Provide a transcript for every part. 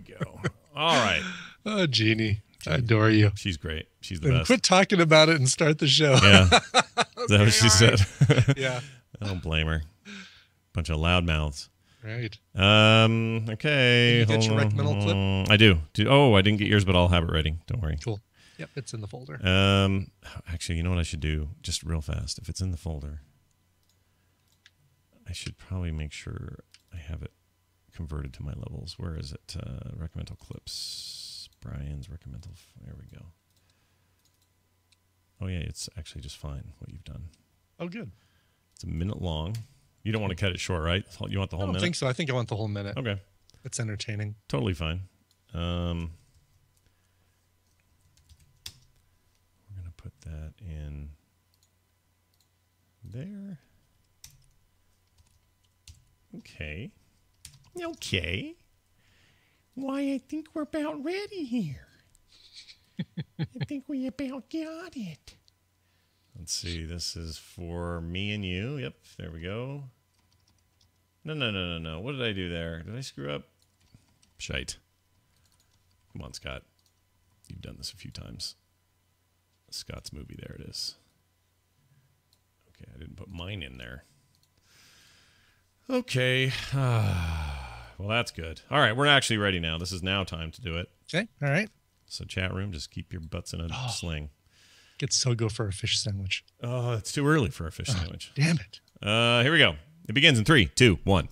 go. All right. Oh, Jeannie. I adore you. She's great. She's the best. Quit talking about it and start the show. Yeah. Is that what she said? Yeah. I don't blame her. Bunch of loud mouths. Right. Okay. Did you get your recommendal clip? I do. Oh, I didn't get yours, but I'll have it ready. Don't worry. Cool. Yep, it's in the folder. Actually, you know what I should do? Just real fast. If it's in the folder, I should probably make sure I have it converted to my levels. Where is it? Recommendal clips. Brian's recommendal. There we go. Oh, yeah, it's actually just fine what you've done. Oh, good. It's a minute long. You don't want to cut it short, right? You want the whole minute? I don't think so. I think I want the whole minute. Okay. It's entertaining. Totally fine. We're going to put that in there. Okay. Okay. Why, I think we're about ready here. I think we about got it. Let's see. This is for me and you. Yep. There we go. No. What did I do there? Did I screw up? Shite. Come on, Scott. You've done this a few times. Scott's movie. There it is. Okay. I didn't put mine in there. Okay. Well, that's good. All right, we're actually ready now. This is now time to do it. Okay, all right. So chat room, just keep your butts in a sling. Could so go for a fish sandwich. Oh, it's too early for a fish sandwich. Damn it. Here we go. It begins in 3, 2, 1.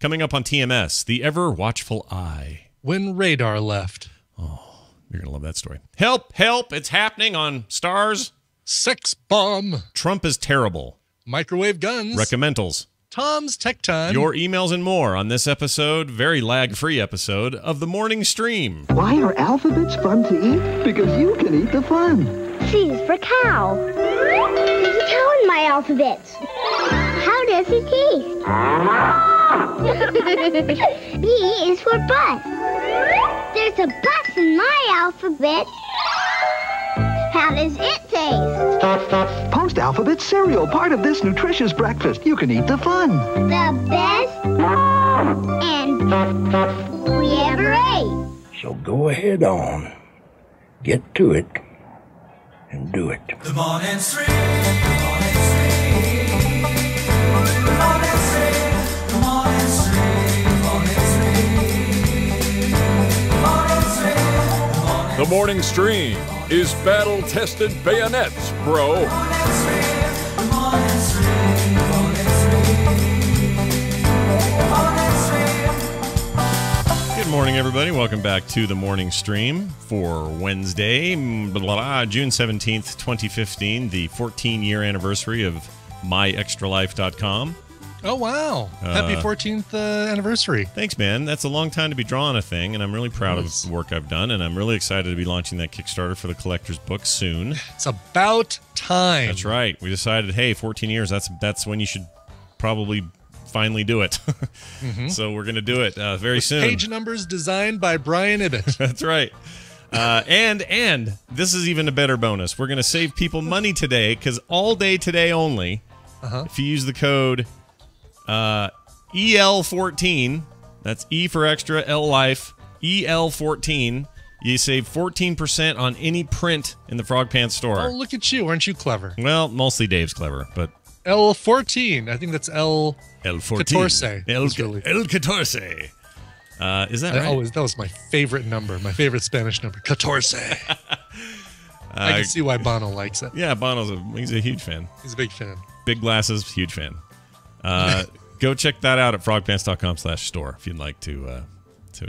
Coming up on TMS, The Ever Watchful Eye. When radar left. Oh, you're going to love that story. Help, help, it's happening on Stars. Sex bomb. Trump is terrible. Microwave guns. Recommendals. Tom's Tech Time. Your emails and more on this episode, very lag-free episode, of The Morning Stream. Why are alphabets fun to eat? Because you can eat the fun. C is for cow. There's a cow in my alphabet. How does it taste? B is for bus. There's a bus in my alphabet. How does it taste? Post-alphabet cereal, part of this nutritious breakfast. You can eat the fun. The best and we ever ate. So go ahead on. Get to it and do it. The morning stream, the morning stream. The morning stream, the morning stream, the morning stream. The morning stream is battle-tested bayonets, bro. Good morning, everybody. Welcome back to the morning stream for Wednesday, June 17th, 2015, the 14-year anniversary of myextralife.com. Oh, wow. Happy 14th anniversary. Thanks, man. That's a long time to be drawing a thing, and I'm really proud of the work I've done, and I'm really excited to be launching that Kickstarter for the collector's book soon. It's about time. That's right. We decided, hey, 14 years, that's when you should probably finally do it. So we're going to do it very soon. Page numbers designed by Brian Ibbett. That's right. And this is even a better bonus. We're going to save people money today, because all day today only, if you use the code EL14, that's E for extra, L life, EL14, you save 14% on any print in the Frog Pants store. Oh, look at you. Aren't you clever? Well, mostly Dave's clever, but... L14. I think that's L... L14. L14. El 14. Is that right? That was my favorite number, my favorite Spanish number. 14. I can see why Bono likes it. Yeah, he's a huge fan. He's a big fan. Big glasses, huge fan. Go check that out at frogpants.com/store if you'd like to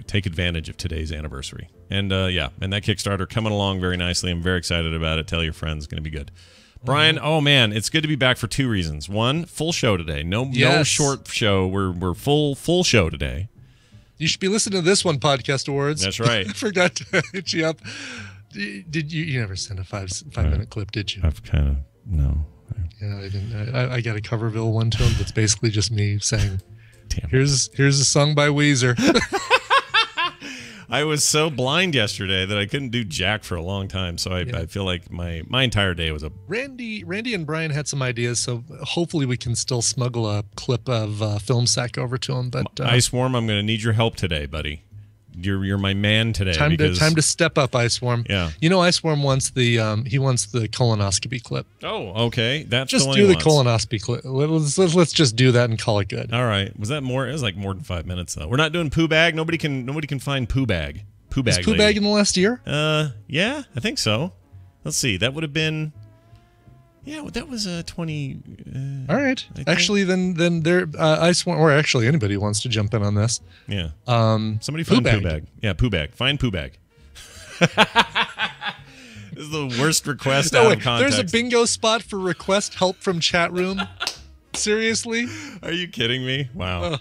take advantage of today's anniversary. And and that Kickstarter coming along very nicely. I'm very excited about it. Tell your friends, it's going to be good. Brian, oh man, it's good to be back for two reasons. One, full show today. No short show. We're full show today. You should be listening to this one, Podcast Awards. That's right. I forgot to hit you up. Did you never send a five-minute clip, did you? I've kind of, no. Yeah, I didn't. I got a Coverville one to him that's basically just me saying, Damn. Here's a song by Weezer. I was so blind yesterday that I couldn't do jack for a long time, so I feel like my entire day was a... Randy and Brian had some ideas, so hopefully we can still smuggle a clip of Film Sack over to him. But Ice Worm, I'm going to need your help today, buddy. You're my man today. Time to step up, Iceworm. Yeah. You know, Iceworm wants the colonoscopy clip. Oh, okay. That's Just the one do he the wants. colonoscopy clip. Let's just do that and call it good. All right. Was that more? It was like more than 5 minutes though. We're not doing poo bag. Nobody can find poo bag. Poo bag. Is poo bag in the last year? Yeah, I think so. Let's see. That would have been. Yeah, that was 20. All right. Actually, then there, Iceworm, or actually anybody who wants to jump in on this. Yeah. Somebody Poo find bag. poo bag. Yeah, poo bag. Find poo bag. This is the worst request out of context. There's a bingo spot for request help from chat room. Seriously? Are you kidding me? Wow.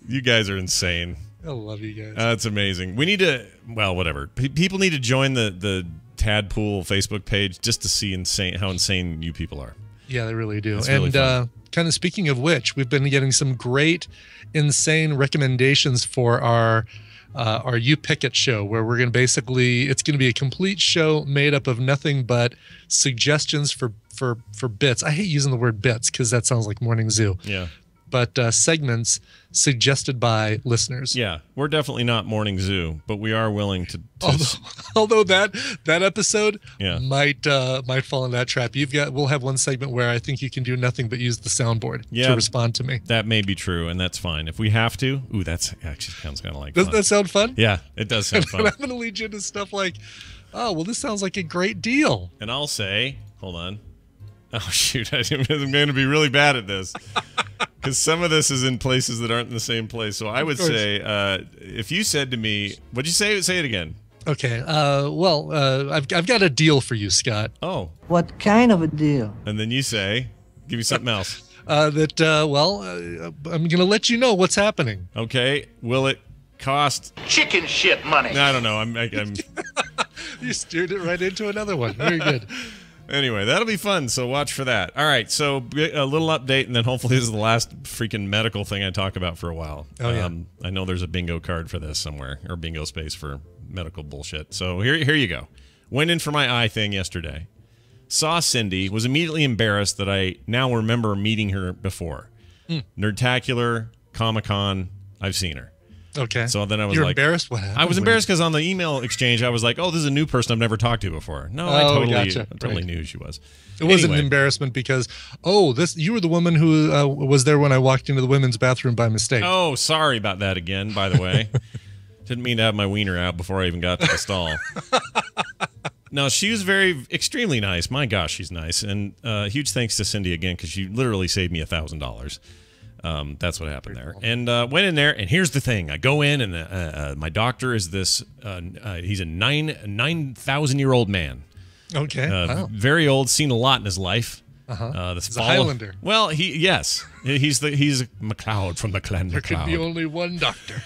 You guys are insane. I love you guys. That's amazing. We need to, well, whatever. People need to join the Tadpool Facebook page just to see how insane you people are. Yeah, they really do. It's and really fun. Kind of speaking of which, we've been getting some great, insane recommendations for our You Pick It show, where we're going to it's going to be a complete show made up of nothing but suggestions for bits. I hate using the word bits because that sounds like Morning Zoo. Yeah. But segments suggested by listeners. Yeah, we're definitely not Morning Zoo, but we are willing to although that episode Yeah. might fall in that trap. We'll have one segment where I think you can do nothing but use the soundboard Yeah. to respond to me. That may be true, and that's fine. If we have to, that's actually sounds kind of like Doesn't fun. that sound fun? Yeah, it does sound fun. I'm going to lead you into stuff like, oh, well, this sounds like a great deal. And I'll say, hold on. Oh, shoot. I'm going to be really bad at this. Because some of this is in places that aren't in the same place. So I would say, if you said to me, what'd you say? Say it again. Okay. I've got a deal for you, Scott. Oh. What kind of a deal? And then you say, give me something else. I'm going to let you know what's happening. Okay. Will it cost Chicken shit money. No, I don't know. I'm You steered it right into another one. Very good. Anyway, that'll be fun, so watch for that. All right, so a little update, and then hopefully this is the last freaking medical thing I talk about for a while. Oh, yeah. I know there's a bingo card for this somewhere, or bingo space for medical bullshit. So here you go. Went in for my eye thing yesterday. Saw Cindy, was immediately embarrassed that I now remember meeting her before. Nerdtacular, Comic-Con, I've seen her. Okay. So then I was You're like, embarrassed? What happened? I was embarrassed because on the email exchange, I was like, oh, this is a new person I've never talked to before. No, I totally knew she was. It wasn't an embarrassment because, you were the woman who was there when I walked into the women's bathroom by mistake. Oh, sorry about that again, by the way. Didn't mean to have my wiener out before I even got to the stall. No, she was extremely nice. My gosh, she's nice. And huge thanks to Cindy again, because she literally saved me $1,000. That's what happened there. And went in there, and here's the thing. I go in, and my doctor is this, he's a 9,000-year-old man. Okay. Wow. Very old, seen a lot in his life. He's a Highlander. Well, he's McLeod from the clan There McLeod. could be only one doctor.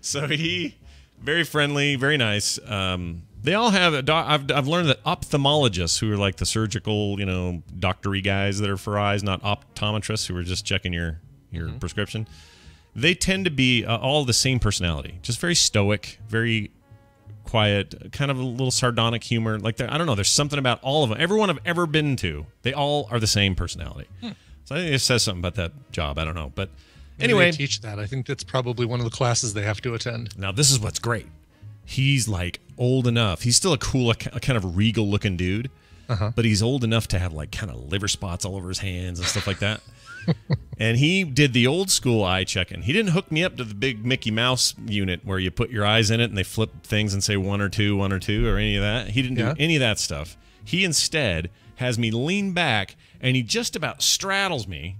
So he, very friendly, very nice. They all have I've learned that ophthalmologists, who are like the surgical, doctory guys that are for eyes, not optometrists who are just checking your prescription. They tend to be all the same personality, just very stoic, very quiet, kind of a little sardonic humor. Like I don't know, there's something about all of them. Everyone I've ever been to, they all are the same personality. So I think it says something about that job. I don't know, but anyway, they teach that. I think that's probably one of the classes they have to attend. Now this is what's great. He's like old enough. He's still a cool, a kind of regal looking dude, but he's old enough to have like kind of liver spots all over his hands and stuff like that. And he did the old school eye checking. He didn't hook me up to the big Mickey Mouse unit where you put your eyes in it and they flip things and say 1 or 2, 1 or 2, or any of that. He didn't do any of that stuff. He instead has me lean back, and he just about straddles me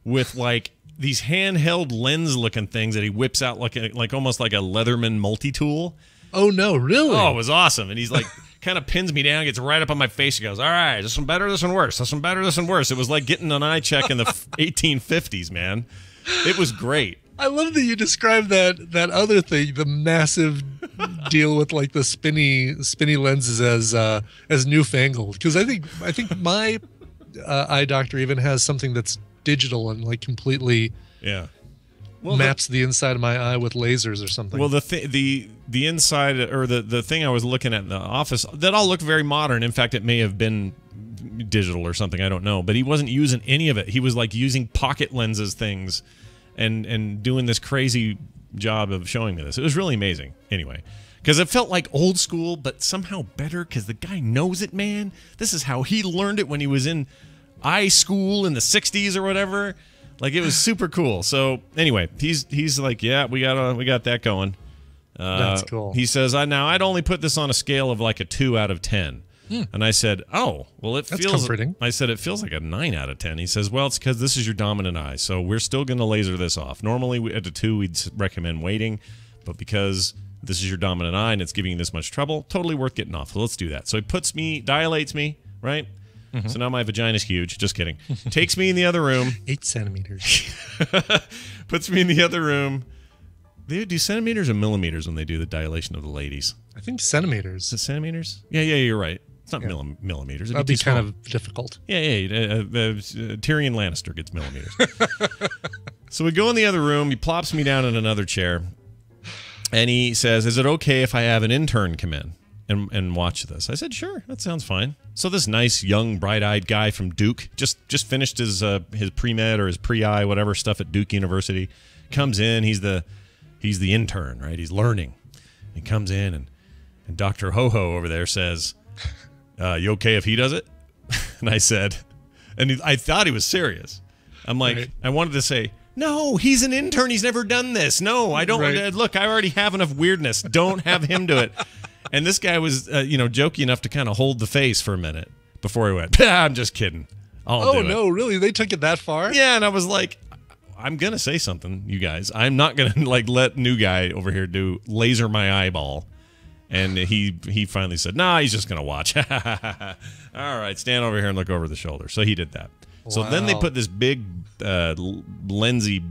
with like these handheld lens looking things that he whips out like almost like a Leatherman multi-tool. Oh no, really? Oh, it was awesome. And he's like kind of pins me down, gets right up on my face. He goes, all right, this one better, this one worse. This one better, this one worse. It was like getting an eye check in the 1850s, man. It was great. I love that you described that other thing, the massive deal with like the spinny lenses as newfangled. Because I think my eye doctor even has something that's digital and like completely maps the inside of my eye with lasers or something. Well, the inside, or the thing I was looking at in the office, that all looked very modern. In fact, it may have been digital or something, I don't know. But he wasn't using any of it. He was like using pocket lenses things and doing this crazy job of showing me this. It was really amazing. Anyway, because it felt like old school, but somehow better because the guy knows it, man. This is how he learned it when he was in school in the 60s or whatever. Like, it was super cool. So anyway, he's like, yeah, we got that going. That's cool. He says, I'd only put this on a scale of like a 2 out of 10. And I said, oh, well, that's comforting. I said, it feels like a 9 out of 10. He says, well, it's because this is your dominant eye, so we're still going to laser this off. Normally, at a 2, we'd recommend waiting, but because this is your dominant eye and it's giving you this much trouble, totally worth getting off. So let's do that. So he dilates me, right? Mm-hmm. So now my vagina's huge. Just kidding. Takes me in the other room. 8 centimeters. Puts me in the other room. They do centimeters or millimeters when they do the dilation of the ladies? I think centimeters. Is it centimeters? Yeah, you're right. It's not millimeters. That'd be kind of difficult. Yeah. Tyrion Lannister gets millimeters. So we go in the other room. He plops me down in another chair. And he says, is it okay if I have an intern come in and watch this? I said, sure. That sounds fine. So this nice, young, bright-eyed guy from Duke, just finished his pre-med or his pre-I, whatever stuff at Duke University, comes in. He's the intern, right? He's learning. He comes in, and Dr. Ho-Ho over there says, you okay if he does it? And I said, I thought he was serious. I'm like, right. I wanted to say, no, he's an intern. He's never done this. No, I don't. Right. Look, I already have enough weirdness. Don't have him do it. And this guy was, jokey enough to kind of hold the face for a minute before he went, I'm just kidding. I'll do it. No, really? They took it that far? Yeah, and I was like, I'm going to say something, you guys. I'm not going to, let new guy over here laser my eyeball. And he finally said, nah, he's just going to watch. All right, stand over here and look over the shoulder. So he did that. Wow. So then they put this big lensy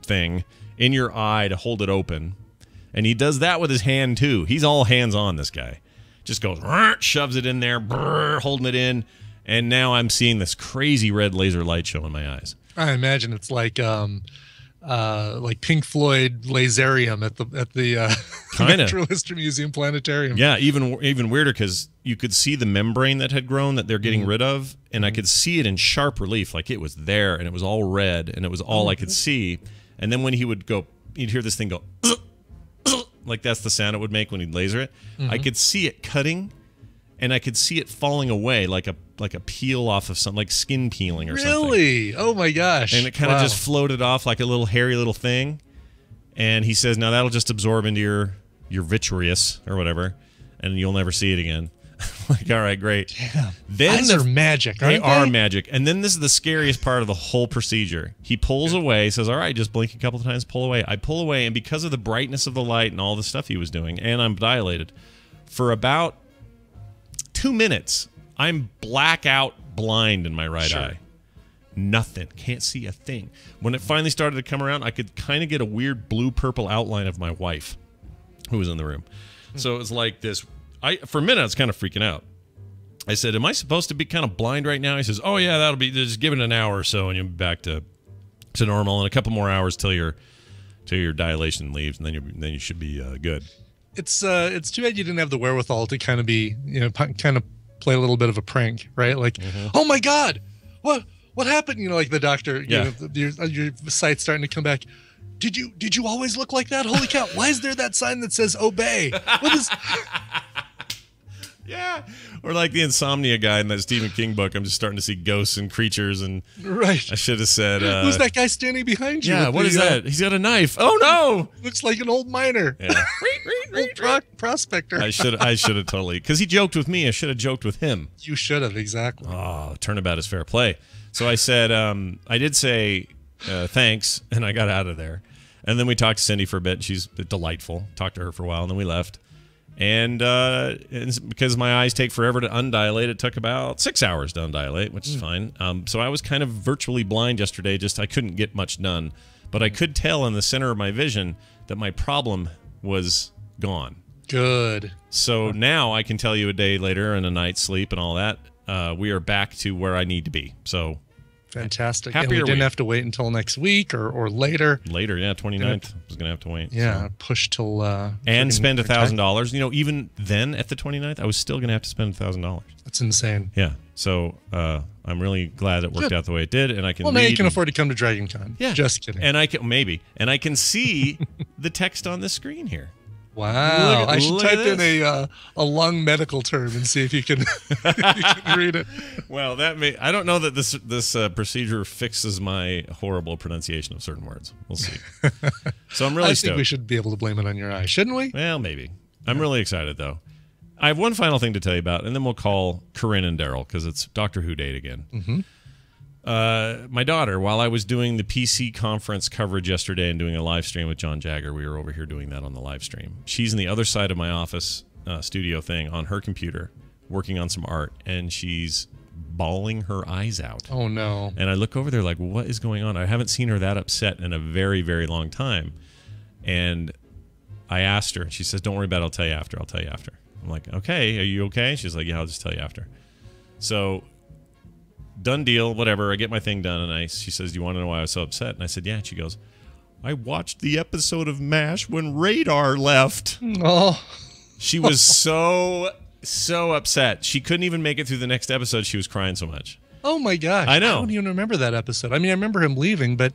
thing in your eye to hold it open. And he does that with his hand, too. He's all hands-on, this guy. Just goes, shoves it in there, holding it in. And now I'm seeing this crazy red laser light show in my eyes. I imagine it's like Pink Floyd Laserium at the Natural History Museum Planetarium. Yeah, even weirder because you could see the membrane that had grown that they're getting rid of, and I could see it in sharp relief, like it was there, and it was all red, and it was all I could see. And then when he would go, you'd hear this thing go, like that's the sound it would make when he'd laser it. I could see it cutting, and I could see it falling away like a peel off of something, like skin peeling or something. Really? Oh my gosh. And it kind of just floated off like a little hairy little thing. And he says, now that'll just absorb into your vitreous or whatever, and you'll never see it again. Like, all right, great. Damn. Eyes are magic, aren't they? They are magic. And then this is the scariest part of the whole procedure. He pulls away, says, all right, just blink a couple of times, pull away. I pull away, and because of the brightness of the light and all the stuff he was doing, and I'm dilated, for about 2 minutes, I'm blackout blind in my right eye. Nothing. Can't see a thing. When it finally started to come around, I could kind of get a weird blue-purple outline of my wife who was in the room. So it was like this. For a minute, I was kind of freaking out. I said, am I supposed to be kind of blind right now? He says, oh, yeah, that'll be, just give it an hour or so, and you'll be back to normal, and a couple more hours till your dilation leaves, and then you should be good. It's too bad you didn't have the wherewithal to kind of be, kind of play a little bit of a prank, right? Like, oh my God, what happened? Like the doctor, your sight's starting to come back. Did you always look like that? Holy cow! Why is there that sign that says obey? What is? Yeah, or like the insomnia guy in that Stephen King book. I'm just starting to see ghosts and creatures, and right. I should have said, who's that guy standing behind you? Yeah, what is that? He's got a knife. Oh no! Looks like an old miner. Yeah. Old prospector. I should have totally, because he joked with me. I should have joked with him. You should have, exactly. Oh, turnabout is fair play. So I said, I did say thanks, and I got out of there. And then we talked to Cindy for a bit. She's delightful. Talked to her for a while, and then we left. And because my eyes take forever to undilate, it took about 6 hours to undilate, which is fine. So I was kind of virtually blind yesterday. Just I couldn't get much done. But I could tell in the center of my vision that my problem was gone. Good. So now I can tell you a day later and a night's sleep and all that, we are back to where I need to be. So Fantastic. Happier and we didn't week. have to wait until next week or later. Later, yeah, 29th. Was going to have to wait. Yeah, so. push till... and spend $1,000. You know, even then at the 29th, I was still going to have to spend $1,000. That's insane. Yeah. So I'm really glad it worked out the way it did. And I can Well, now read you can afford to come to Dragon Con. Yeah. Just kidding. And I can, maybe. And I can see the text on the screen here. Wow. I should look at type in this. a long medical term and see if you can, if you can read it. Well, I don't know that this procedure fixes my horrible pronunciation of certain words. We'll see. So I'm really I stoked. think we should be able to blame it on your eye, shouldn't we? Well, maybe. I'm really excited, though. I have one final thing to tell you about, and then we'll call Corinne and Daryl, because it's Doctor Who date again. Mm-hmm. My daughter, while I was doing the PC conference coverage yesterday and doing a live stream with John Jagger, we were over here doing that on the live stream. She's in the other side of my office studio thing on her computer, working on some art, and she's bawling her eyes out. Oh, no. And I look over there like, what is going on? I haven't seen her that upset in a very, very long time. And I asked her, and she says, don't worry about it. I'll tell you after. I'm like, okay, are you okay? She's like, yeah, I'll just tell you after. So, done deal, whatever. I get my thing done, and she says, do you want to know why I was so upset? And I said, yeah. And she goes, I watched the episode of MASH when Radar left. Oh. She was so upset. She couldn't even make it through the next episode. She was crying so much. Oh, my gosh. I know. I don't even remember that episode. I mean, I remember him leaving, but...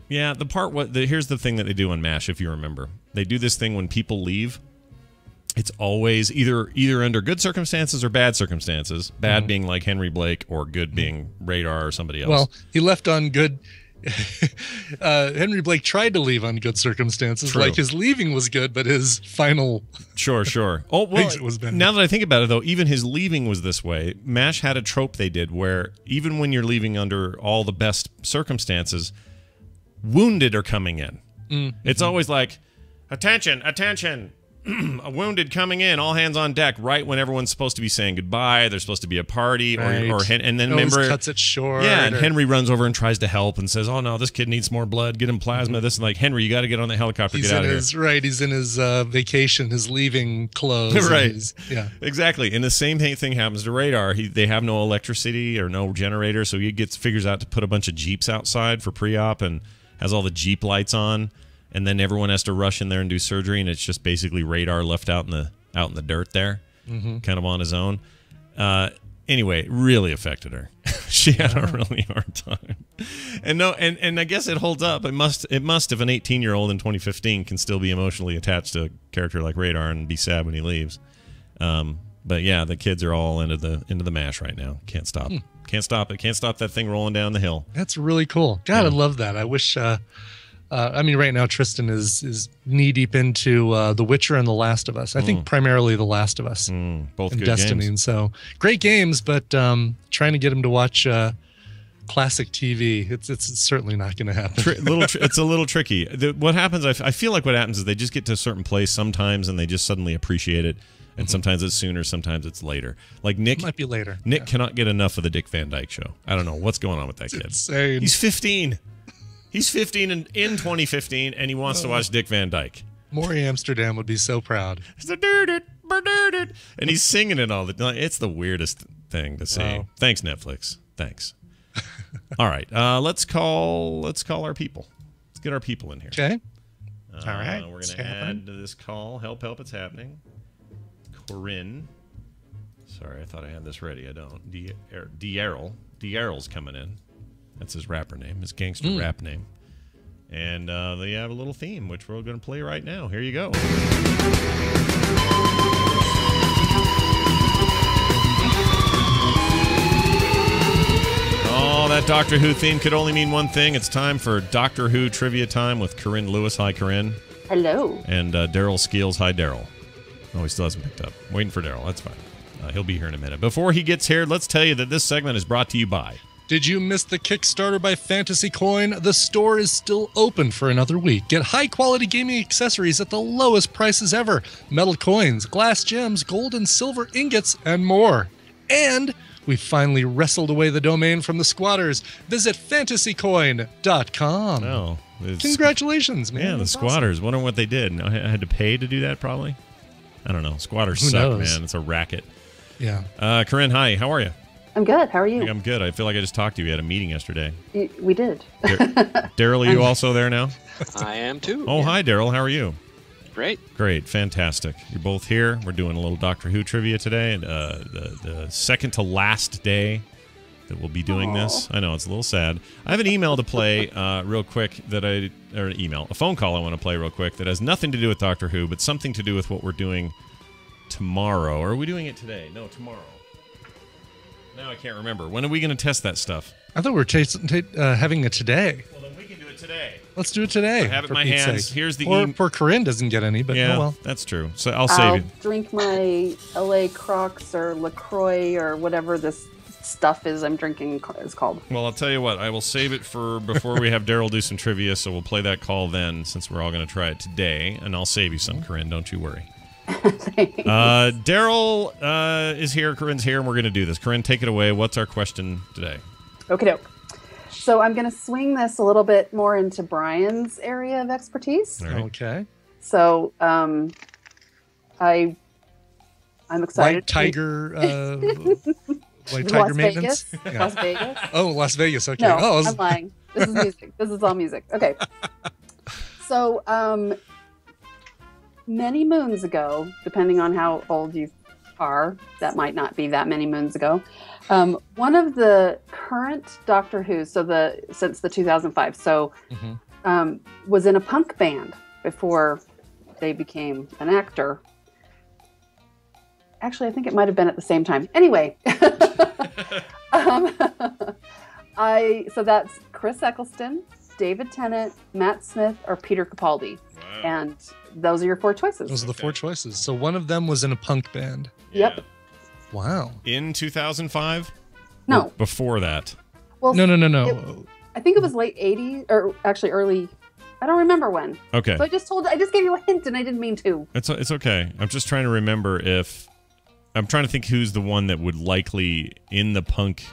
Yeah, here's the thing that they do on MASH, if you remember. They do this thing when people leave. It's always either under good circumstances or bad circumstances. Bad being like Henry Blake, or good being Radar or somebody else. Well, he left on good... Henry Blake tried to leave on good circumstances. True. Like, his leaving was good, but his final... Sure. Oh, well, exit was bad. Now that I think about it, though, even his leaving was this way. MASH had a trope they did where even when you're leaving under all the best circumstances, wounded are coming in. Mm-hmm. It's always like, attention, a wounded coming in, all hands on deck, right when everyone's supposed to be saying goodbye. There's supposed to be a party, right. and then Always remember, cuts it short. yeah, and Henry runs over and tries to help and says, "Oh no, this kid needs more blood. Get him plasma." This and like, Henry, you got to get on the helicopter. He's get out of here. Right, he's in his vacation, his leaving clothes. Right. Yeah, exactly. And the same thing happens to Radar. They have no electricity or no generator, so he figures out to put a bunch of Jeeps outside for pre-op and has all the Jeep lights on. And then everyone has to rush in there and do surgery, and it's just basically Radar left out in the dirt there, kind of on his own. Anyway, it really affected her. She had a really hard time. And I guess it holds up. It must if an 18-year-old in 2015 can still be emotionally attached to a character like Radar and be sad when he leaves. But yeah, the kids are all into the MASH right now. Can't stop. Can't stop it. Can't stop that thing rolling down the hill. that's really cool. God, I love that. I wish. I mean, right now Tristan is knee deep into The Witcher and The Last of Us. I think primarily The Last of Us, Both and good Destiny. games. And so great games, but trying to get him to watch classic TV, it's certainly not going to happen. It's a little tricky. What happens? I feel like what happens is they just get to a certain place sometimes, and they just suddenly appreciate it. And sometimes it's sooner, sometimes it's later. Like Nick, It might be later. Nick cannot get enough of the Dick Van Dyke Show. I don't know what's going on with that kid. Insane. He's 15. He's 15 in 2015, and he wants to watch Dick Van Dyke. Maury Amsterdam would be so proud. And he's singing it all the time. It's the weirdest thing to see. Wow. Thanks, Netflix. Thanks. All right, let's call our people. Let's get our people in here. Okay. All right. We're going to add to this call. Help, it's happening. Corinne. Sorry, I thought I had this ready. I don't. D'Arrell's coming in. That's his rapper name, his gangster rap name. And they have a little theme, which we're going to play right now. Here you go. Oh, that Doctor Who theme could only mean one thing. It's time for Doctor Who trivia time with Corinne Lewis. Hi, Corinne. Hello. And Daryl Skeels. Hi, Daryl. Oh, he still hasn't picked up. Waiting for Daryl. That's fine. He'll be here in a minute. Before he gets here, let's tell you that this segment is brought to you by... Did you miss the Kickstarter by Fantasy Coin? The store is still open for another week. Get high-quality gaming accessories at the lowest prices ever. Metal coins, glass gems, gold and silver ingots, and more. And we finally wrestled away the domain from the squatters. Visit fantasycoin.com. Oh, Congratulations, man. Yeah, the That's squatters. Wonder what they did. I had to pay to do that, probably. I don't know. Squatters Who suck, knows? man. It's a racket. awesome. Yeah. Corinne, hi. How are you? I'm good. How are you? I'm good. I feel like I just talked to you. We had a meeting yesterday. We did. Daryl, are you also there now? I am too. Oh, hi, Daryl. How are you? Great. Great. Fantastic. You're both here. We're doing a little Doctor Who trivia today. The second to last day that we'll be doing this. I know, it's a little sad. I have an email to play real quick a phone call I want to play real quick that has nothing to do with Doctor Who, but something to do with what we're doing tomorrow. Or are we doing it today? No, tomorrow. Now I can't remember. When are we going to test that stuff? I thought we were having it today. Well, then we can do it today. Let's do it today. I have it in my hands. Sake. Here's the Poor Corinne doesn't get any, but yeah, oh well. That's true. So I'll save it. Drink my LA Crocs or LaCroix or whatever this stuff is I'm drinking is called. Well, I'll tell you what. I will save it for before we have Daryl do some trivia, so we'll play that call then, since we're all going to try it today, and I'll save you some, Corinne. Don't you worry. Daryl is here. Corinne's here, and we're going to do this. Corinne, take it away. What's our question today? Okie doke. So I'm going to swing this a little bit more into Brian's area of expertise. All right. Okay. So I'm excited. White Tiger. White Tiger Las maintenance. Vegas. Yeah. Las Vegas. Oh, Las Vegas. Okay. No, oh, I'm lying. This is music. This is all music. Okay. So many moons ago, depending on how old you are, that might not be that many moons ago. One of the current Doctor Who, since the 2005, was in a punk band before they became an actor. Actually, I think it might have been at the same time. Anyway, so that's Chris Eccleston, David Tennant, Matt Smith, or Peter Capaldi. Wow. And those are your four choices. Those are the four choices. So one of them was in a punk band. Yep. Wow. In 2005? No. Or before that? Well, no. I think it was late 80s, or actually early. I don't remember when. Okay. So I just gave you a hint, and I didn't mean to. It's okay. I'm just trying to remember I'm trying to think who's the one that would likely, in the punk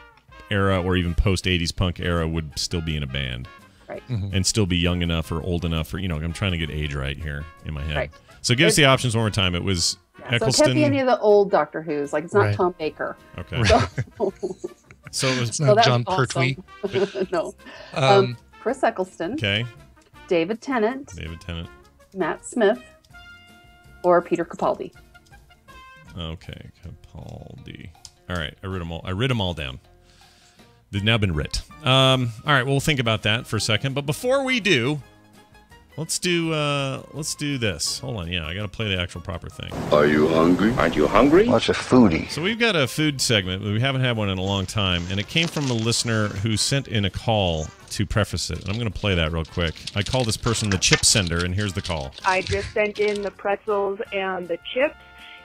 era or even post-80s punk era, would still be in a band. Right. Mm-hmm. And still be young enough or old enough. I'm trying to get age right here in my head. Right. So give us the options one more time. It was Eccleston. So it can't be any of the old Doctor Who's. Like, it's not Tom Baker. Okay. So it was it's not John Pertwee. No. Chris Eccleston. Okay. David Tennant. Matt Smith. Or Peter Capaldi. Okay, Capaldi. All right, I writ them all down. They've now been writ. All right, we'll think about that for a second. But before we do, let's do this. Hold on, I got to play the actual proper thing. Are you hungry? Aren't you hungry? What's a foodie? So we've got a food segment. We haven't had one in a long time, and it came from a listener who sent in a call to preface it. And I'm going to play that real quick. I call this person the chip sender, and here's the call. I just sent in the pretzels and the chips,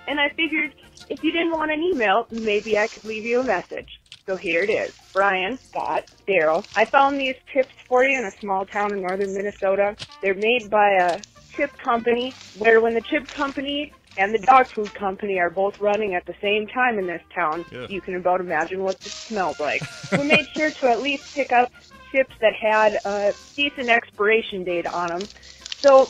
and I figured if you didn't want an email, maybe I could leave you a message. So here it is. Brian, Scott, Daryl. I found these chips for you in a small town in northern Minnesota. They're made by a chip company where when the chip company and the dog food company are both running at the same time in this town, you can about imagine what this smells like. We made sure to at least pick up chips that had a decent expiration date on them. So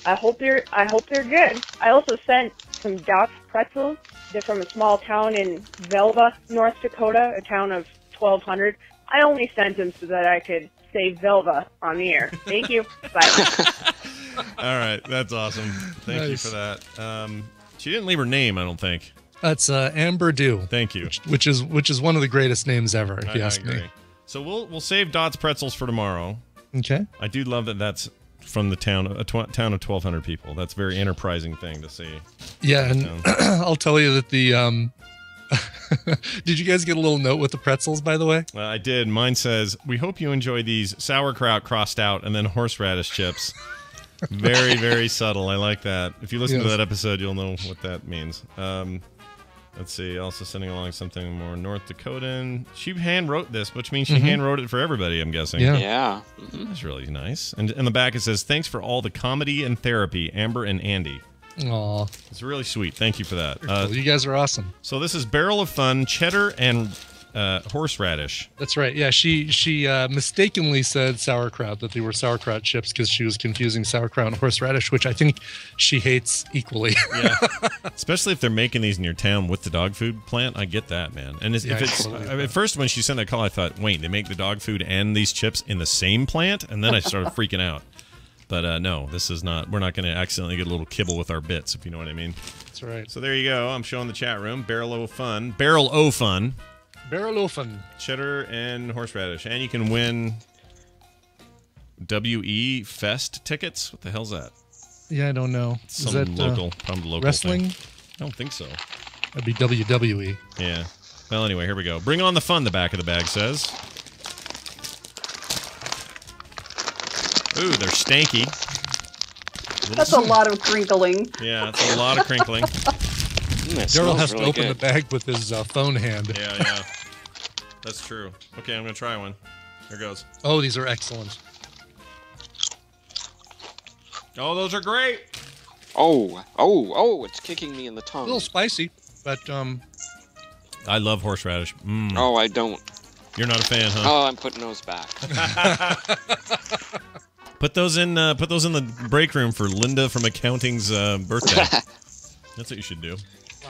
I hope they're good. I also sent some Dots pretzels. They're from a small town in Velva, North Dakota, a town of 1,200. I only sent them so that I could say Velva on the air. Thank you. Bye. All right, that's awesome. Thank you for that. She didn't leave her name, I don't think. That's Amber Dew. Thank you. Which is one of the greatest names ever, if you ask me. So we'll save Dots pretzels for tomorrow. Okay. I do love that that's from the town, a town of 1,200 people. That's a very enterprising thing to see. Yeah, and I'll tell you that the did you guys get a little note with the pretzels, by the way? I did. Mine says, "We hope you enjoy these sauerkraut crossed out and then horseradish chips." Very, very subtle. I like that. If you listen to that episode, you'll know what that means. Let's see. Also sending along something more North Dakotan. She hand wrote this, which means she hand wrote it for everybody, I'm guessing. Yeah. That's really nice. And in the back it says, "Thanks for all the comedy and therapy, Amber and Andy." Aw. It's really sweet. Thank you for that. Cool. You guys are awesome. So this is Barrel of Fun, cheddar and horseradish. That's right. Yeah, she mistakenly said sauerkraut, that they were sauerkraut chips because she was confusing sauerkraut and horseradish, which I think she hates equally. Yeah, especially if they're making these in your town with the dog food plant. I get that, man. And if it's at first when she sent that call, I thought, wait, they make the dog food and these chips in the same plant, and then I started freaking out. But no, this is not. We're not going to accidentally get a little kibble with our bits, if you know what I mean. That's right. So there you go. I'm showing the chat room. Barrel o' fun. Barrel o' fun. Barrel o' fun. Cheddar and horseradish, and you can win WE Fest tickets. What the hell's that? Yeah, I don't know. Some Is that local wrestling? thing. I don't think so. That'd be WWE. Yeah. Well, anyway, here we go. Bring on the fun, the back of the bag says. Ooh, they're stanky. That's a lot of crinkling. Yeah, that's a lot of crinkling. Daryl has to open the bag with his phone hand. Yeah. That's true. Okay, I'm going to try one. Here goes. Oh, these are excellent. Oh, those are great. Oh, it's kicking me in the tongue. A little spicy, but I love horseradish. Mm. Oh, I don't. You're not a fan, huh? Oh, I'm putting those back. Put those in the break room for Linda from accounting's birthday. That's what you should do.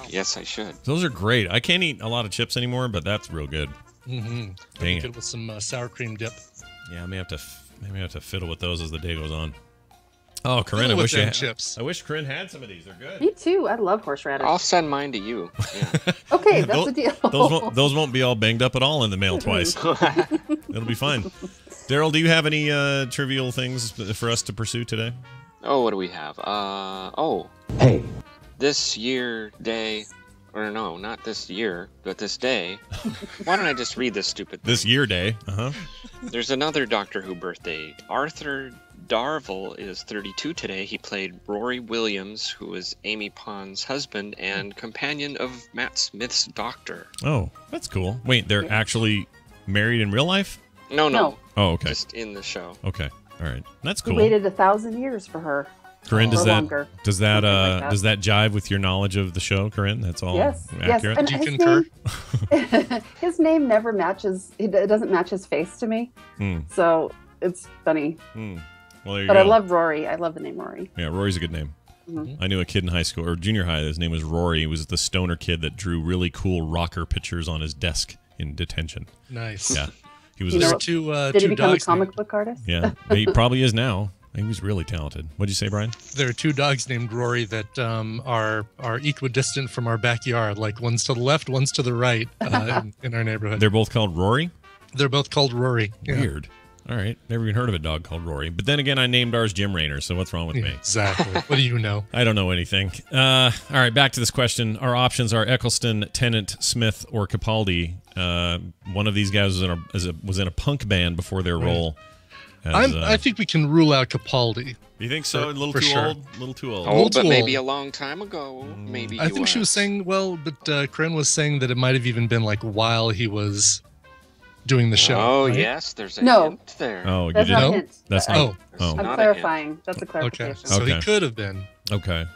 Yes, I should. Those are great. I can't eat a lot of chips anymore, but that's real good. Mm-hmm. Dang it. Good with some sour cream dip. Yeah, I may have to fiddle with those as the day goes on. Oh, Corinne, I wish Corinne had some of these. They're good. Me too. I love horseradish. I'll send mine to you. Yeah. Okay, that's the deal. Those won't be all banged up at all in the mail twice. It'll be fine. Daryl, do you have any trivial things for us to pursue today? Oh, what do we have? Hey. This year, day, or no, not this year, but this day. Why don't I just read this stupid thing? This year day. Uh-huh. There's another Doctor Who birthday. Arthur Darvill is 32 today. He played Rory Williams, who was Amy Pond's husband and companion of Matt Smith's Doctor. Oh, that's cool. Wait, they're actually married in real life? No. Oh, okay. Just in the show. Okay. All right. That's We cool. waited 1,000 years for her. Corinne, does that like that. does that jive with your knowledge of the show, Corinne? That's all accurate. And Do you concur? His name never matches. It doesn't match his face to me. So it's funny. Well, there you but go. I love Rory. I love the name Rory. Yeah, Rory's a good name. Mm-hmm. I knew a kid in high school or junior high. His name was Rory. He was the stoner kid that drew really cool rocker pictures on his desk in detention. Nice. Yeah, he was. Did he become a comic book artist? Yeah, he probably is now. He was really talented. What'd you say, Brian? There are two dogs named Rory that are equidistant from our backyard. Like one's to the left, one's to the right in our neighborhood. They're both called Rory? They're both called Rory. Yeah. Weird. All right. Never even heard of a dog called Rory. But then again, I named ours Jim Raynor, so what's wrong with me? Exactly. What do you know? I don't know anything. All right, back to this question. Our options are Eccleston, Tennant, Smith, or Capaldi. One of these guys was in a punk band before their role. I think we can rule out Capaldi. You think so? A little too old? A little too old. Oh, but maybe a long time ago. Maybe I think she was saying, but Corinne was saying that it might have even been like while he was doing the show. Oh, right? yes. There's a hint there. Oh, you That's didn't not a know? hint. That's not. Oh. I'm clarifying. That's a clarification. Okay. So he could have been. Okay.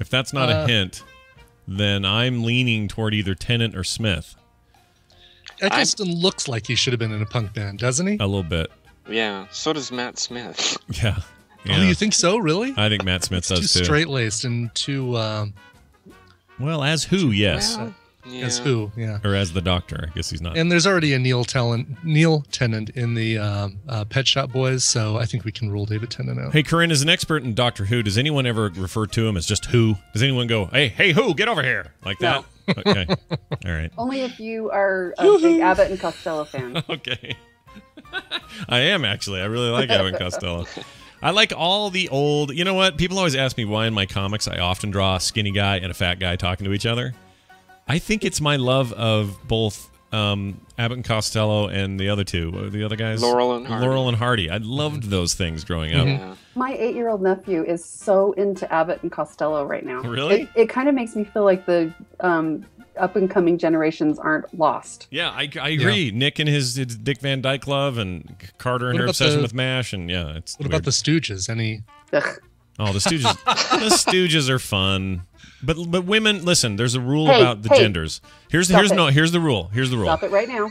If that's not a hint, then I'm leaning toward either Tennant or Smith. Eccleston looks like he should have been in a punk band, doesn't he? A little bit. Yeah, so does Matt Smith. Yeah. Oh, you think so? Really? I think Matt Smith does too. Too straight-laced and too... well, as who, yes. Yeah. As who, yeah. Or as the Doctor. I guess he's not. And there's already a Neil Tennant in the Pet Shop Boys, so I think we can rule David Tennant out. Hey, Corinne, as an expert in Doctor Who, does anyone ever refer to him as just Who? Does anyone go, hey, Who, get over here? Like that? No. Okay. All right. Only if you are a big Abbott and Costello fan. Okay. I am, actually. I really like Abbott and Costello. I like all the old... You know what? People always ask me why in my comics I often draw a skinny guy and a fat guy talking to each other. I think it's my love of both Abbott and Costello and the other two. The other guys? Laurel and Hardy. I loved those things growing up. Yeah. My 8-year-old nephew is so into Abbott and Costello right now. Really? It kind of makes me feel like the up-and-coming generations aren't lost. Yeah, I agree. Yeah. Nick and his Dick Van Dyke love, and Carter and her obsession with MASH, and yeah. What about the Stooges? Any... Ugh. Oh, the Stooges. The Stooges are fun. But women, listen. There's a rule about the genders. Here's the rule. Here's the rule. Stop it right now.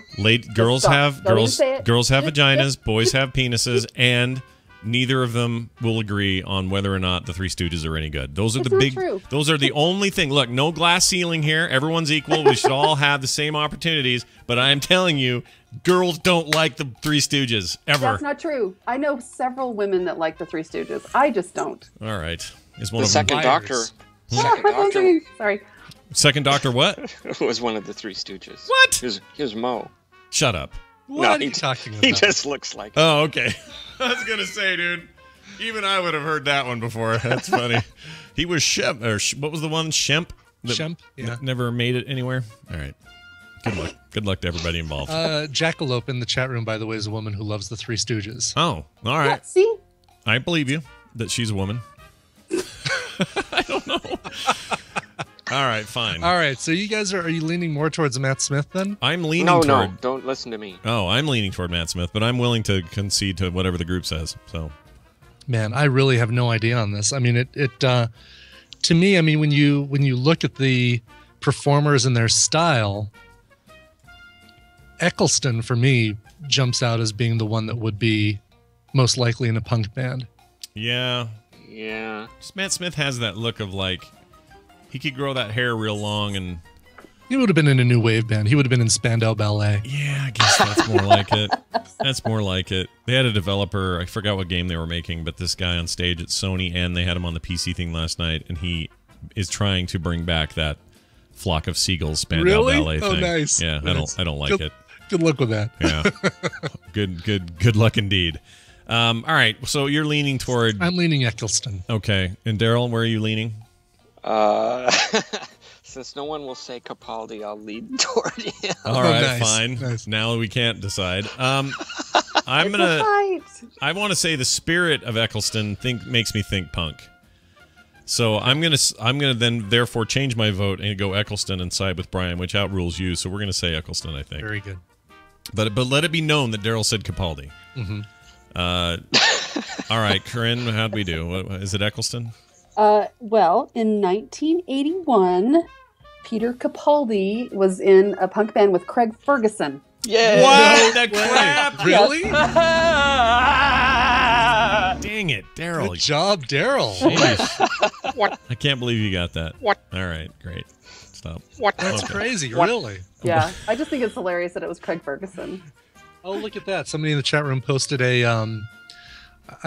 Girls have Stop. vaginas. Boys have penises, and neither of them will agree on whether or not the Three Stooges are any good. Those are Those are the only thing. Look, no glass ceiling here. Everyone's equal. We should all have the same opportunities. But I'm telling you, girls don't like the Three Stooges ever. That's not true. I know several women that like the Three Stooges. I just don't. All right. Is one The of them second Doctor. Sorry. Second Doctor what? Was one of the Three Stooges. What? Here's Mo. Shut up. What are you talking about? He just looks like Oh, okay. I was going to say, dude, even I would have heard that one before. That's funny. He was Shemp, or what was the one? Shemp? Shemp, yeah. Never made it anywhere? All right. Good luck. Good luck to everybody involved. Jackalope in the chat room, by the way, is a woman who loves the Three Stooges. Oh, all right. Yeah, see? I believe you that she's a woman. I don't know. All right, fine. All right, so you guys are you leaning more towards Matt Smith then? I'm leaning No, don't listen to me. Oh, I'm leaning toward Matt Smith, but I'm willing to concede to whatever the group says. So, man, I really have no idea on this. I mean, it to me, I mean, when you look at the performers and their style, Eccleston for me jumps out as being the one that would be most likely in a punk band. Yeah. Just Matt Smith has that look of like he could grow that hair real long, and he would have been in a new wave band. He would have been in Spandau Ballet. Yeah, I guess that's more like it. That's more like it. They had a developer, I forgot what game they were making, but this guy on stage at Sony, and they had him on the PC thing last night, and he is trying to bring back that Flock of Seagulls Spandau Ballet thing. Oh, nice. Yeah, nice. I don't like it. Good luck with that. Yeah. Good luck indeed. All right, so you're leaning toward... I'm leaning Eccleston. Okay. And Daryl, where are you leaning? Since no one will say Capaldi, I'll lead toward him. All right, nice. fine. Nice. Now we can't decide. I want to say the spirit of Eccleston makes me think punk. So I'm gonna then therefore change my vote and go Eccleston and side with Brian, which outrules you. So we're gonna say Eccleston, I think. Very good. But let it be known that Daryl said Capaldi. Mm-hmm. All right, Corinne, how'd we do? Is it Eccleston? Well, in 1981, Peter Capaldi was in a punk band with Craig Ferguson. Yeah. What the crap? Really? Dang it, Daryl. Good job, Daryl. Jeez. What? I can't believe you got that. What? All right, great. Stop. What? That's crazy, really. Yeah, I just think it's hilarious that it was Craig Ferguson. Oh, look at that. Somebody in the chat room posted a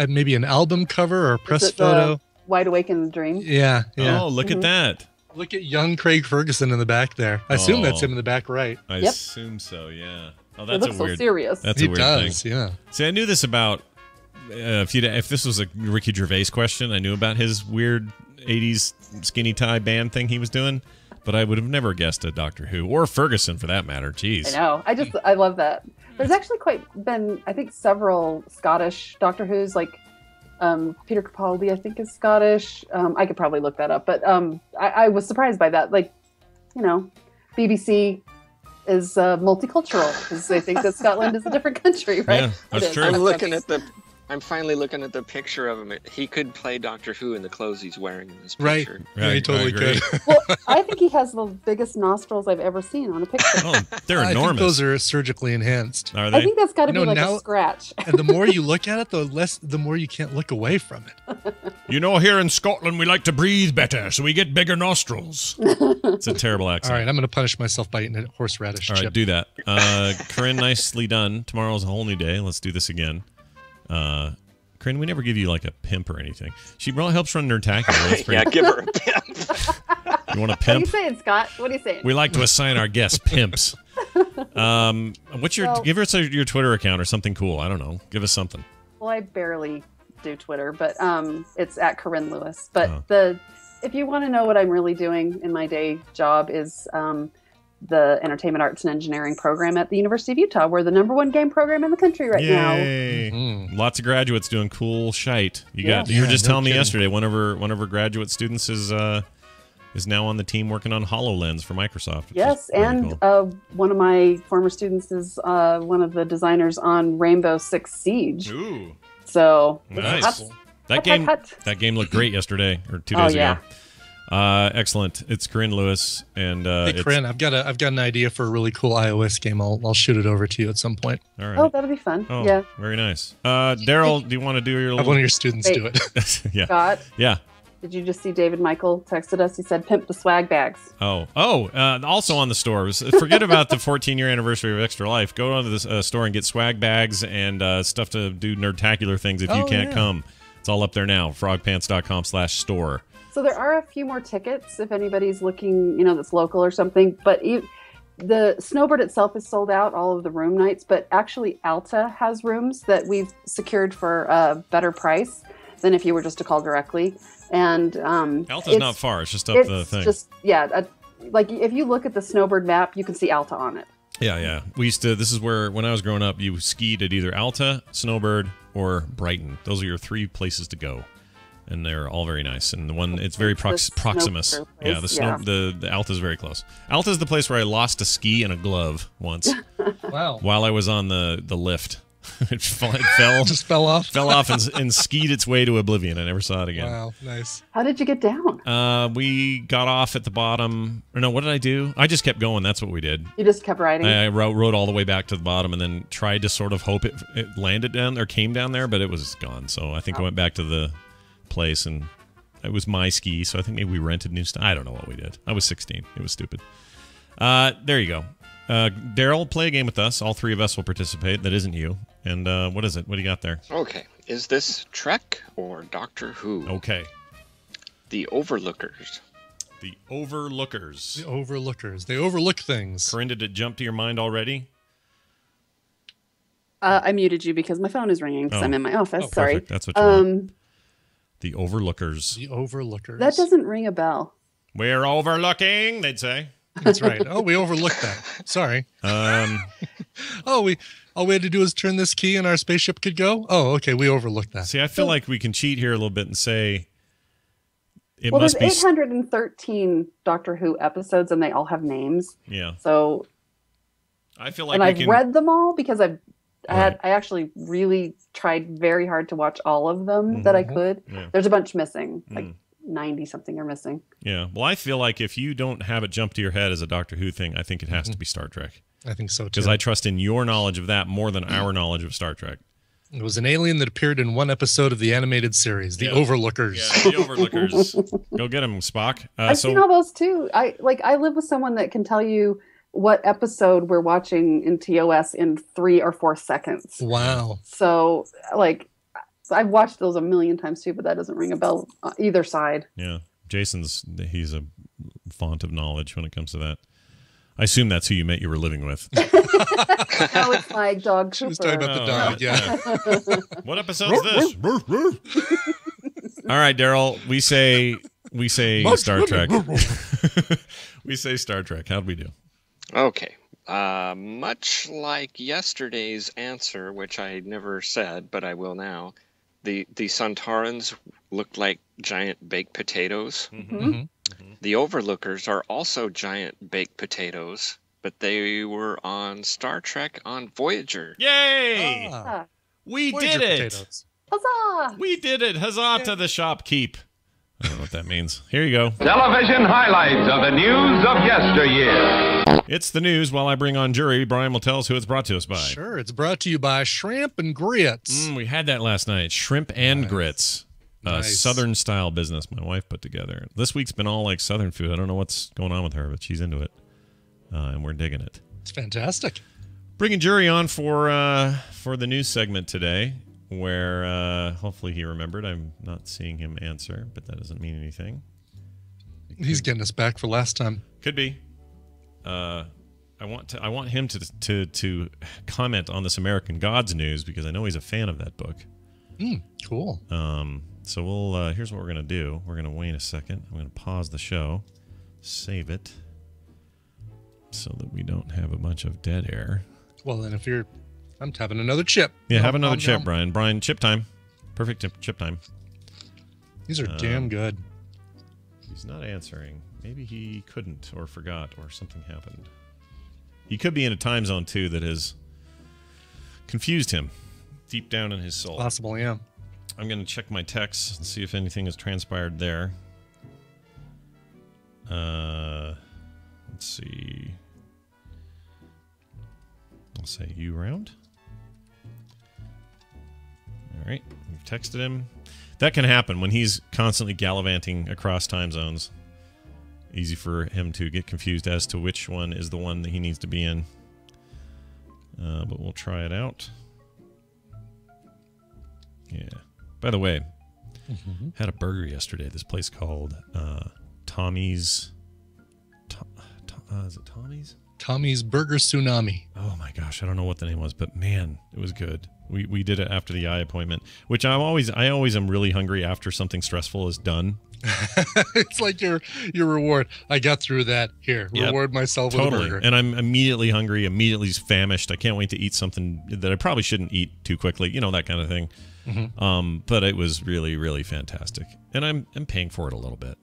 maybe an album cover or a press photo. Wide Awake in the Dream. Yeah. Oh, look at that. Look at young Craig Ferguson in the back there. I assume that's him in the back right. I assume so, yeah. Oh, that's it looks so serious. That's a weird thing. Yeah. See, I knew this about if this was a Ricky Gervais question, I knew about his weird 80s skinny tie band thing he was doing, but I would have never guessed a Doctor Who or Ferguson for that matter. Jeez. I know. I love that. There's actually been, I think, several Scottish Doctor Who's, like Peter Capaldi, I think, is Scottish. I could probably look that up, but I was surprised by that. Like, BBC is multicultural because they think that Scotland is a different country, right? Yeah, that's true. I'm finally looking at the picture of him. He could play Doctor Who in the clothes he's wearing in this Right. picture. Yeah, he totally could. Well, I think he has the biggest nostrils I've ever seen on a picture. Oh, they're enormous. I think those are surgically enhanced. Are they? I think that's got to be like a scratch. And the more you look at it, the more you can't look away from it. Here in Scotland, we like to breathe better, so we get bigger nostrils. It's a terrible accent. All right, I'm going to punish myself by eating a horseradish chip. All right, do that. Corinne, nicely done. Tomorrow's a whole new day. Let's do this again. Corinne, we never give you like a pimp or anything. She really helps run Nerdtacular. Yeah, give her a pimp. You want a pimp? What are you saying, Scott? What are you saying? We like to assign our guests pimps. Give us your Twitter account or something cool. I don't know. Give us something. Well, I barely do Twitter, but it's at Corinne Lewis. But if you want to know what I'm really doing in my day job is the Entertainment Arts and Engineering program at the University of Utah. We're the #1 game program in the country right now. Mm-hmm. Lots of graduates doing cool shite. You were just telling me yesterday one of her graduate students is now on the team working on HoloLens for Microsoft. Yes, and cool. One of my former students is one of the designers on Rainbow Six Siege. Ooh. So nice. That game looked great yesterday or 2 days ago. Excellent. It's Corinne Lewis and hey Corinne, I've got an idea for a really cool iOS game. I'll shoot it over to you at some point. All right. Oh, that'll be fun. Oh, yeah. Very nice. Daryl, do you want to do your little... Have one of your students do it. Yeah. Scott? Yeah. Did you just see David Michael texted us? He said, "Pimp the swag bags." Also on the stores. Forget about the 14-year anniversary of Extra Life. Go onto this store and get swag bags and stuff to do nerdtacular things if you can't come. It's all up there now. frogpants.com/store. So there are a few more tickets if anybody's looking, that's local or something. But the Snowbird itself is sold out, all of the room nights. But actually, Alta has rooms that we've secured for a better price than if you were just to call directly. And Alta's not far. It's just up the thing. Like if you look at the Snowbird map, you can see Alta on it. Yeah. We used to. This is where when I was growing up, you skied at either Alta, Snowbird, or Brighton. Those are your 3 places to go, and they're all very nice. And the one it's very proximus. Yeah, the Alta's very close. Alta's the place where I lost a ski and a glove once. Wow! While I was on the lift. It fell. Just fell off. Fell off and skied its way to oblivion. I never saw it again. Wow, nice. How did you get down? We got off at the bottom. Or no, what did I do? I just kept going. That's what we did. You just kept riding? I rode all the way back to the bottom and then tried to sort of hope it landed down or came down there, but it was gone. So I think I went back to the place and it was my ski. So I think maybe we rented new stuff. I don't know what we did. I was 16. It was stupid. There you go. Daryl, play a game with us. All 3 of us will participate. That isn't you. And what is it? What do you got there? Okay. Is this Trek or Doctor Who? Okay. The Overlookers. The Overlookers. The Overlookers. They overlook things. Corinne, did it jump to your mind already? I muted you because my phone is ringing because I'm in my office. Sorry. Perfect. That's what you want. The Overlookers. The Overlookers. That doesn't ring a bell. We're overlooking, they'd say. That's right. Oh, we overlooked that. Sorry. All we had to do is turn this key and our spaceship could go. Oh, okay. We overlooked that. See, I feel like we can cheat here a little bit and say it well, must be. There's 813 Doctor Who episodes, and they all have names. Yeah. So. I feel like and I've read them all because I actually really tried very hard to watch all of them that I could. Yeah. There's a bunch missing, like 90 something are missing. Yeah. Well, I feel like if you don't have it jump to your head as a Doctor Who thing, I think it has to be Star Trek. I think so too. Because I trust in your knowledge of that more than our knowledge of Star Trek. It was an alien that appeared in one episode of the animated series, The Overlookers. Yeah, The Overlookers. Go get them, Spock. I've seen all those too. I live with someone that can tell you what episode we're watching in TOS in 3 or 4 seconds. Wow. So I've watched those a million times too, but that doesn't ring a bell either side. Yeah. He's a font of knowledge when it comes to that. I assume that's who you met you were living with. Now it's my dog Cooper. She was talking about the dog, yeah. What episode's this? All right, Daryl, we say Star Trek. We say Star Trek. How'd we do? Okay. Much like yesterday's answer, which I never said, but I will now, the Sontarans looked like giant baked potatoes. The Overlookers are also giant baked potatoes, but they were on Star Trek on Voyager. Yay! We Voyager did it! potatoes. Huzzah! We did it! Huzzah to the shopkeep. I don't know what that means. Here you go. Television highlights of the news of yesteryear. It's the news. While I bring on jury, Brian will tell us who it's brought to us by. Sure, it's brought to you by Shrimp and Grits. We had that last night. Shrimp and grits. Nice. Southern style business my wife put together. This week's been all like Southern food. I don't know what's going on with her, but she's into it. And we're digging it. It's fantastic. Bringing jury on for the news segment today, where hopefully he remembered. I'm not seeing him answer, but that doesn't mean anything. He's getting us back for last time. Could be. I want him to comment on this American Gods news because I know he's a fan of that book. Cool. So we'll here's what we're gonna do. We're gonna wait a second. I'm gonna pause the show, save it, so that we don't have a bunch of dead air. Well, then I'm having another chip. Yeah, have another chip, Brian. Brian, chip time. Perfect chip time. These are damn good. He's not answering. Maybe he couldn't or forgot or something happened. He could be in a time zone, too, that has confused him deep down in his soul. Possible, yeah. I'm going to check my texts and see if anything has transpired there. Let's see. I'll say you around. All right, we've texted him. That can happen when he's constantly gallivanting across time zones. Easy for him to get confused as to which one is the one that he needs to be in. But we'll try it out. Yeah. By the way, had a burger yesterday. This place called Tommy's. Is it Tommy's? Tommy's Burger Tsunami. Oh my gosh, I don't know what the name was, but man, it was good. We did it after the eye appointment, which I always am really hungry after something stressful is done. It's like your reward. I got through that. Here, reward myself with a burger. And I'm immediately hungry, immediately famished. I can't wait to eat something that I probably shouldn't eat too quickly. You know, that kind of thing. But it was really, really fantastic, and I'm paying for it a little bit.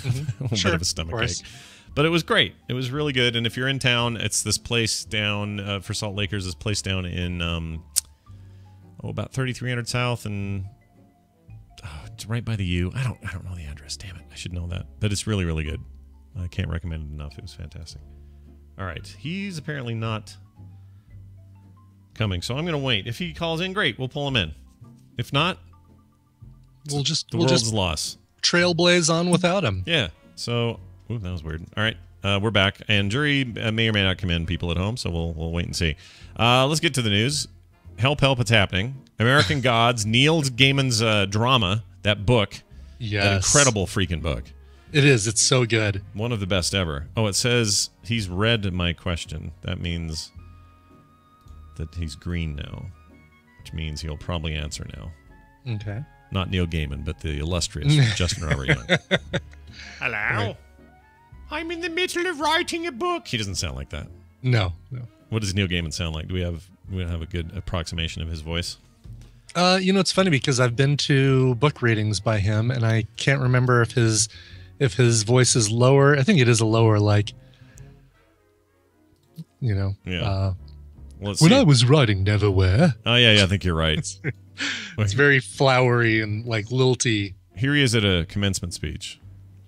A little bit of a stomach ache. But it was great. It was really good. And if you're in town, it's this place down for Salt Lakers. This place down in about 3300 South, and it's right by the U. I don't know the address. Damn it, I should know that. But it's really, really good. I can't recommend it enough. It was fantastic. All right, he's apparently not coming, so I'm going to wait. If he calls in, great. We'll pull him in. If not, we'll just loss. Trailblaze on without him. Yeah. So. Ooh, that was weird. All right, we're back, and jury may or may not come in, people at home, so we'll wait and see. Let's get to the news. Help, it's happening. American Gods, Neil Gaiman's drama, that book. Yes. That incredible freaking book. It is. It's so good. One of the best ever. Oh, it says he's read my question. That means that he's green now, which means he'll probably answer now. Okay. Not Neil Gaiman, but the illustrious Justin Robert Young. Hello. Right. I'm in the middle of writing a book. He doesn't sound like that. No. What does Neil Gaiman sound like? Do we have a good approximation of his voice? It's funny because I've been to book readings by him, and I can't remember if his voice is lower. I think it is a lower, like, Yeah. When I was writing Neverwhere. Oh yeah, I think you're right. It's very flowery and like lilty. Here he is at a commencement speech.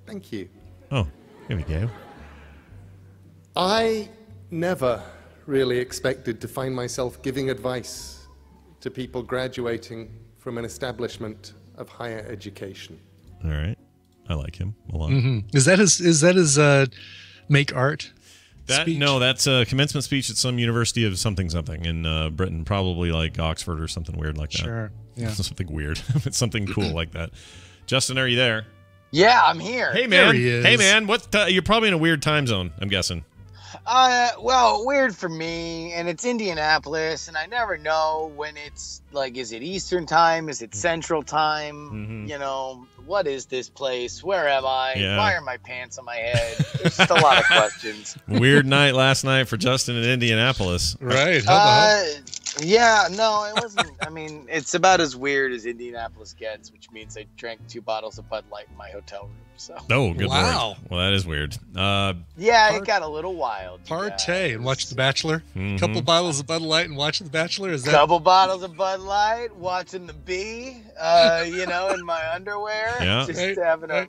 Thank you. Oh. Here we go. I never really expected to find myself giving advice to people graduating from an establishment of higher education. All right. I like him a lot. Is that his make art speech? No, that's a commencement speech at some university of something in Britain, probably like Oxford or something weird like that. Sure. Yeah. Something weird. It's something cool like that. Justin, are you there? Yeah, I'm here. Hey, man. There he is. Hey, man. You're probably in a weird time zone, I'm guessing. Well, weird for me, and it's Indianapolis, and I never know when it's, like, is it Eastern time? Is it Central time? You know, what is this place? Where am I? Yeah. Why are my pants on my head? There's just a lot of questions. Weird night last night for Justin in Indianapolis. Right. Yeah, no, it wasn't. I mean, it's about as weird as Indianapolis gets, which means I drank 2 bottles of Bud Light in my hotel room. So. Oh, good wow. Lord. Well, that is weird. It got a little wild. Partay and watch The Bachelor. Couple bottles of Bud Light and watch The Bachelor. Is that? Couple bottles of Bud Light, watching the Bee. In my underwear. Yeah. Just having a.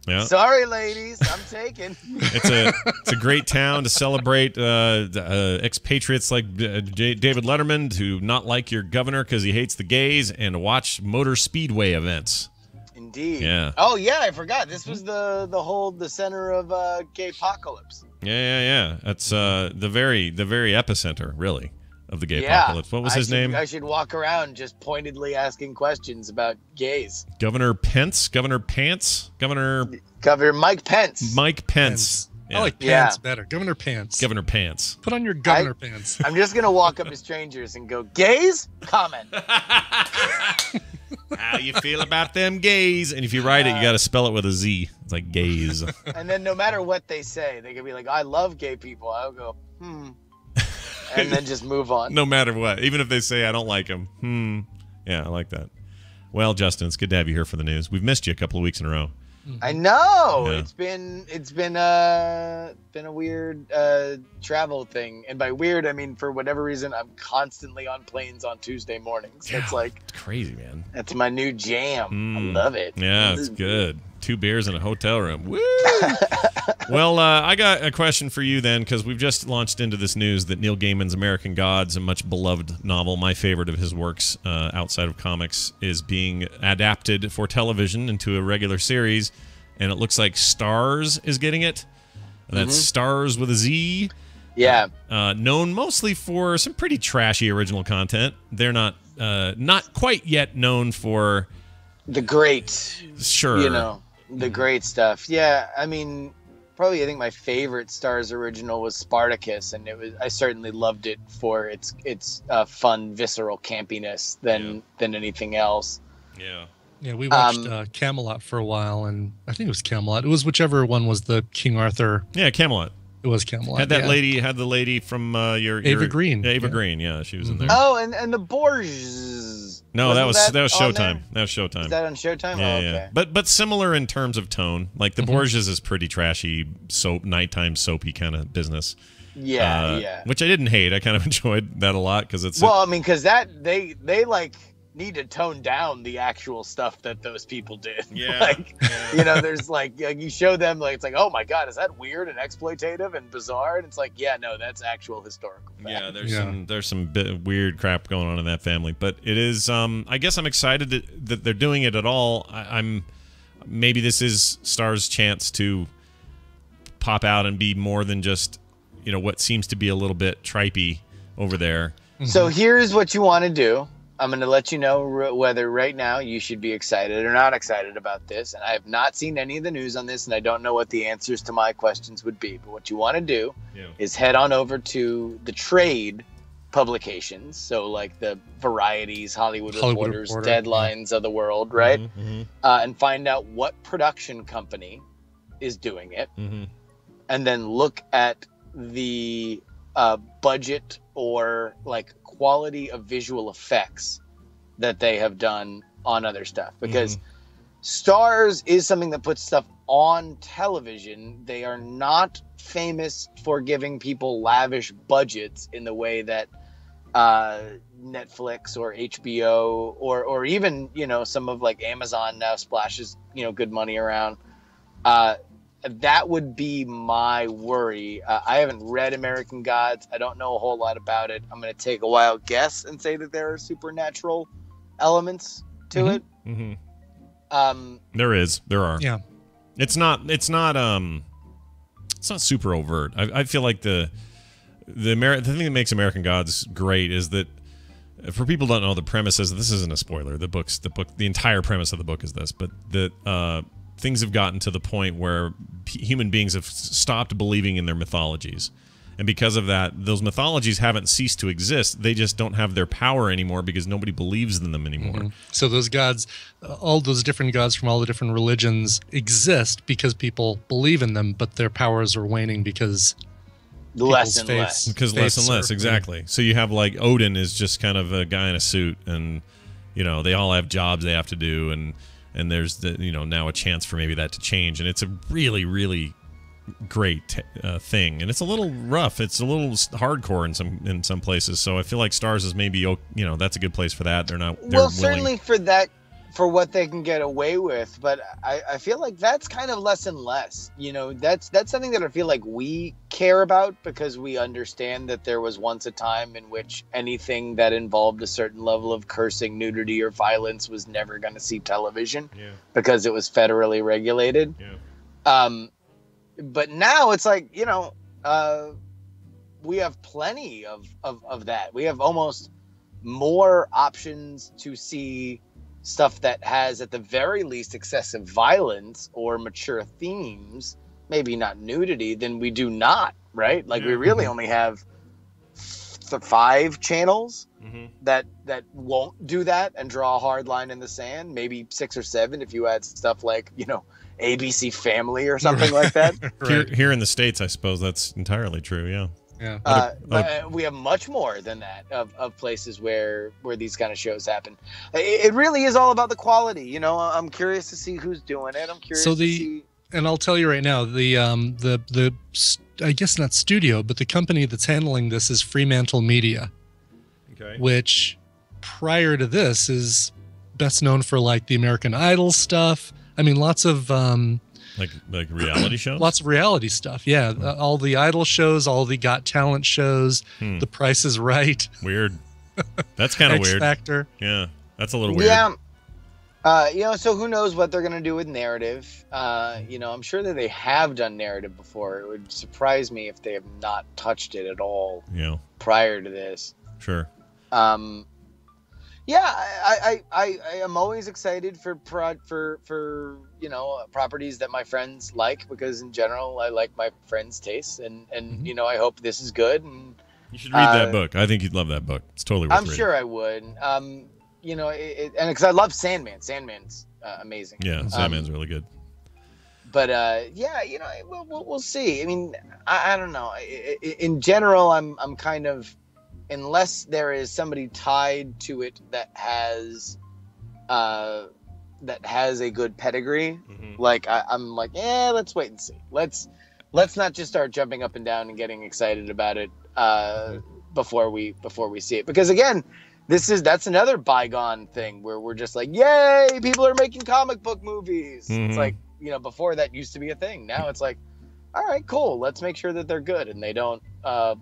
Yeah. Sorry, ladies, I'm taken. It's a great town to celebrate expatriates like David Letterman, to not like your governor because he hates the gays, and to watch motor speedway events. Indeed. Yeah. Oh yeah, I forgot. This was the center of gay apocalypse. Yeah. That's the very epicenter, really, of the gay apocalypse. What was his name? I should walk around just pointedly asking questions about gays. Governor Pence? Governor Pants? Governor Mike Pence. Mike Pence. Yeah. I like Pants better. Governor Pants. Governor Pants. Put on your governor pants. I'm just going to walk up to strangers and go, gays? Comment. How you feel about them gays? And if you write it, you got to spell it with a Z. It's like gays. And then no matter what they say, they can be like, I love gay people. I'll go, and then just move on. No matter what. Even if they say, I don't like them. Yeah, I like that. Well, Justin, it's good to have you here for the news. We've missed you a couple of weeks in a row. I know. Yeah. It's been a weird travel thing, and by weird I mean for whatever reason I'm constantly on planes on Tuesday mornings. Yeah, It's like it's crazy, man. that's my new jam. I love it. Yeah, it's good. 2 beers in a hotel room. Woo! Well, I got a question for you then, because we've just launched into this news that Neil Gaiman's American Gods, a much beloved novel, my favorite of his works outside of comics, is being adapted for television into a regular series, and it looks like Starz is getting it. That's Starz with a Z. Yeah. Known mostly for some pretty trashy original content. They're not quite yet known for the great, sure, the great stuff. Yeah, I mean, probably I think my favorite Starz original was Spartacus, and I certainly loved it for its fun, visceral campiness than anything else. Yeah. Yeah, we watched Camelot for a while, and I think it was Camelot. It was whichever one was the King Arthur. Yeah, Camelot. It was Camelot. Had the lady from your Ava Green. Ava Green, yeah, she was in there. Oh, and the Borges. No, that was Showtime. There? That was Showtime. Is that on Showtime? Yeah, oh, yeah. okay. But similar in terms of tone. Like the Borges is pretty trashy, nighttime soapy kind of business. Yeah, yeah. Which I didn't hate. I kind of enjoyed that a lot because it's because that they like need to tone down the actual stuff that those people did. Yeah. There's like you show them like it's like, oh my god, is that weird and exploitative and bizarre? And it's like, yeah, no, that's actual historical fact. Yeah, there's some weird crap going on in that family, but it is. I guess I'm excited that they're doing it at all. Maybe this is Star's chance to pop out and be more than just what seems to be a little bit tripey over there. So here's what you want to do. I'm going to let you know whether right now you should be excited or not excited about this. And I have not seen any of the news on this, and I don't know what the answers to my questions would be. But what you want to do is head on over to the trade publications. So like the Varieties, Hollywood Reporters, Deadlines of the world, right? And find out what production company is doing it. And then look at the budget or like quality of visual effects that they have done on other stuff, because Starz is something that puts stuff on television. They are not famous for giving people lavish budgets in the way that Netflix or HBO or even some of like Amazon now splashes good money around. That would be my worry. I haven't read American Gods. I don't know a whole lot about it. I'm going to take a wild guess and say that there are supernatural elements to it. There are. Yeah. It's not super overt. I feel like the thing that makes American Gods great is that, for people who don't know, the premise is, this isn't a spoiler. The entire premise of the book is this, but that things have gotten to the point where human beings have stopped believing in their mythologies. And because of that, those mythologies haven't ceased to exist. They just don't have their power anymore because nobody believes in them anymore. So those gods, all those different gods from all the different religions exist because people believe in them, but their powers are waning because less and less. Because less and less, exactly. So you have like Odin is just kind of a guy in a suit, and they all have jobs they have to do, and there's now a chance for maybe that to change, and it's a really, really great thing, and it's a little rough. It's a little hardcore in some places. So I feel like Starz is maybe that's a good place for that. They're certainly for that, for what they can get away with, but I feel like that's kind of less and less. That's something that I feel like we care about because we understand that there was once a time in which anything that involved a certain level of cursing, nudity, or violence was never going to see television because it was federally regulated. But now it's like, we have plenty of that. We have almost more options to see stuff that has, at the very least, excessive violence or mature themes, maybe not nudity, than we do not, right? Like, we really only have 5 channels that won't do that and draw a hard line in the sand. Maybe 6 or 7 if you add stuff like, ABC Family or something like that. Here in the States, I suppose that's entirely true, yeah. Yeah. But we have much more than that of places where these kind of shows happen. It really is all about the quality. You know, I'm curious to see who's doing it. I'm curious to see. And I'll tell you right now, the I guess not studio, but the company that's handling this is Fremantle Media, which prior to this is best known for like the American Idol stuff. I mean, lots of like reality shows. Lots of reality stuff. Yeah, all the Idol shows, all the Got Talent shows, The Price is Right. Weird. That's kind of weird. X Factor. Yeah, that's a little weird. Yeah. You know, so who knows what they're gonna do with narrative? You know, I'm sure that they have done narrative before. It would surprise me if they have not touched it at all. Yeah. Prior to this. Sure. Yeah, I am always excited for you know, properties that my friends like, because in general I like my friends' tastes, and you know, I hope this is good. And you should read that book. I think you'd love that book. It's totally worth reading. I'm sure I would. You know, and because I love Sandman. Sandman's amazing. Yeah, Sandman's really good. But yeah, you know, we'll see. I mean, I don't know. In general, I'm kind of, unless there is somebody tied to it that has a good pedigree, like I'm like, let's wait and see. Let's not just start jumping up and down and getting excited about it before we see it, because again, that's another bygone thing where we're just like, yay, people are making comic book movies. It's like, you know, before that used to be a thing. Now it's like, all right, cool. Let's make sure that they're good and they don't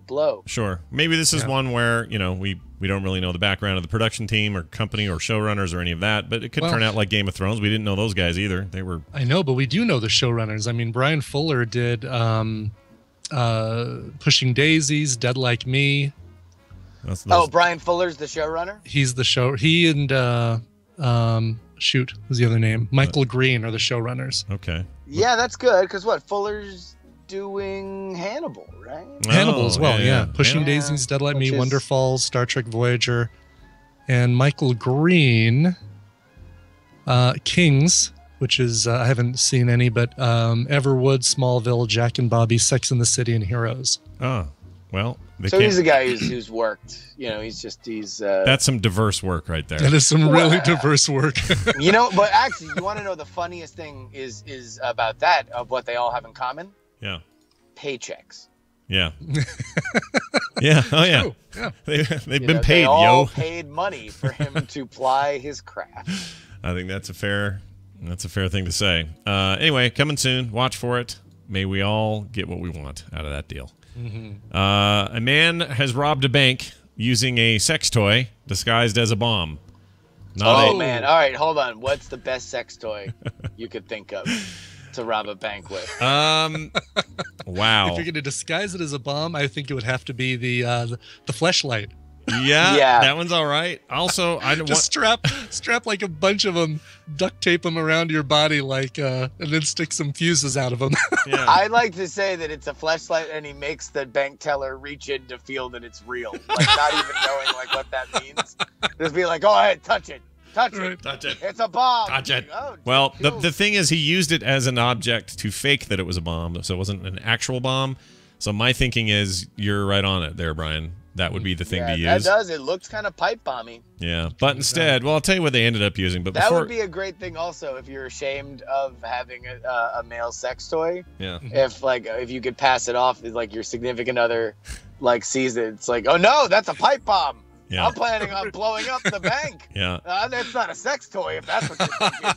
blow. Sure. Maybe this is one where, you know, we don't really know the background of the production team or company or showrunners or any of that, but it could turn out like Game of Thrones. We didn't know those guys either. They were. I know, but we do know the showrunners. I mean, Brian Fuller did Pushing Daisies, Dead Like Me. Brian Fuller's the showrunner? He's the show. He and who's the other name? Michael Green are the showrunners. Okay. Yeah, that's good, because Fuller's doing Hannibal, right? Hannibal as well, yeah. Pushing Daisies, Dead Like Me, Wonder Falls, Star Trek Voyager, and Michael Green, Kings, which is, I haven't seen any, but Everwood, Smallville, Jack and Bobby, Sex and the City, and Heroes. Oh, well. So he's a guy who's worked, you know, he's that's some diverse work right there. That is some really diverse work. You know, but actually, you want to know the funniest thing is about that, of what they all have in common? Yeah. Paychecks. Yeah. Yeah. Oh, yeah. True. Yeah. They've been paid, they all paid money for him to ply his craft. I think that's a fair thing to say. Anyway, coming soon. Watch for it. May we all get what we want out of that deal. A man has robbed a bank using a sex toy disguised as a bomb. Man. All right, hold on. What's the best sex toy you could think of to rob a bank with? Wow. If you're going to disguise it as a bomb, I think it would have to be the fleshlight. Yeah, that one's all right. Also, I don't just strap like a bunch of them, duct tape them around your body, like, and then stick some fuses out of them. Yeah. I'd like to say that it's a fleshlight, and he makes the bank teller reach in to feel that it's real, like not even knowing like what that means. Just be like, "Go ahead, touch it, touch it, touch it. It's a bomb." Touch it. Oh, well, the thing is, he used it as an object to fake that it was a bomb, so it wasn't an actual bomb. So my thinking is, you're right on it there, Brian. That would be the thing to use. That does. It looks kind of pipe bomby. Yeah, but instead, well, I'll tell you what they ended up using. But that would be a great thing, also, if you're ashamed of having a male sex toy. Yeah. If you could pass it off, like your significant other, like sees it, it's like, oh no, that's a pipe bomb. Yeah. I'm planning on blowing up the bank. Yeah. That's not a sex toy, if that's what you're thinking.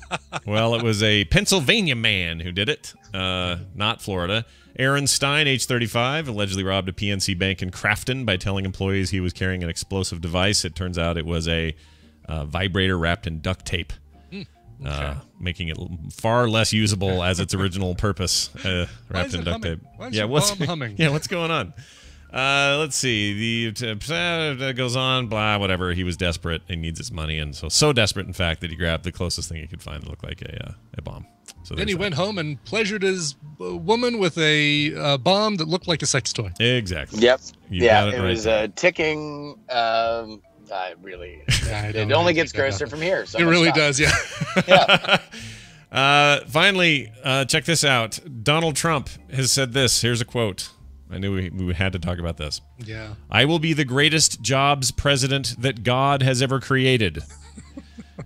Well, it was a Pennsylvania man who did it, not Florida. Aaron Stein, age 35, allegedly robbed a PNC bank in Crafton by telling employees he was carrying an explosive device. It turns out it was a vibrator wrapped in duct tape, making it far less usable as its original purpose, wrapped in duct tape. Why is your bomb humming? Yeah, what's going on? Let's see. The goes on, blah, whatever. He was desperate and needs his money, and so desperate, in fact, that he grabbed the closest thing he could find that looked like a bomb. So then he went home and pleasured his woman with a bomb that looked like a sex toy. Exactly. Yep. You yeah, got it right was there. ticking. It only gets grosser from here. So it really does, yeah. Yeah. Finally, check this out. Donald Trump has said this. Here's a quote. I knew we had to talk about this. Yeah. I will be the greatest jobs president that God has ever created.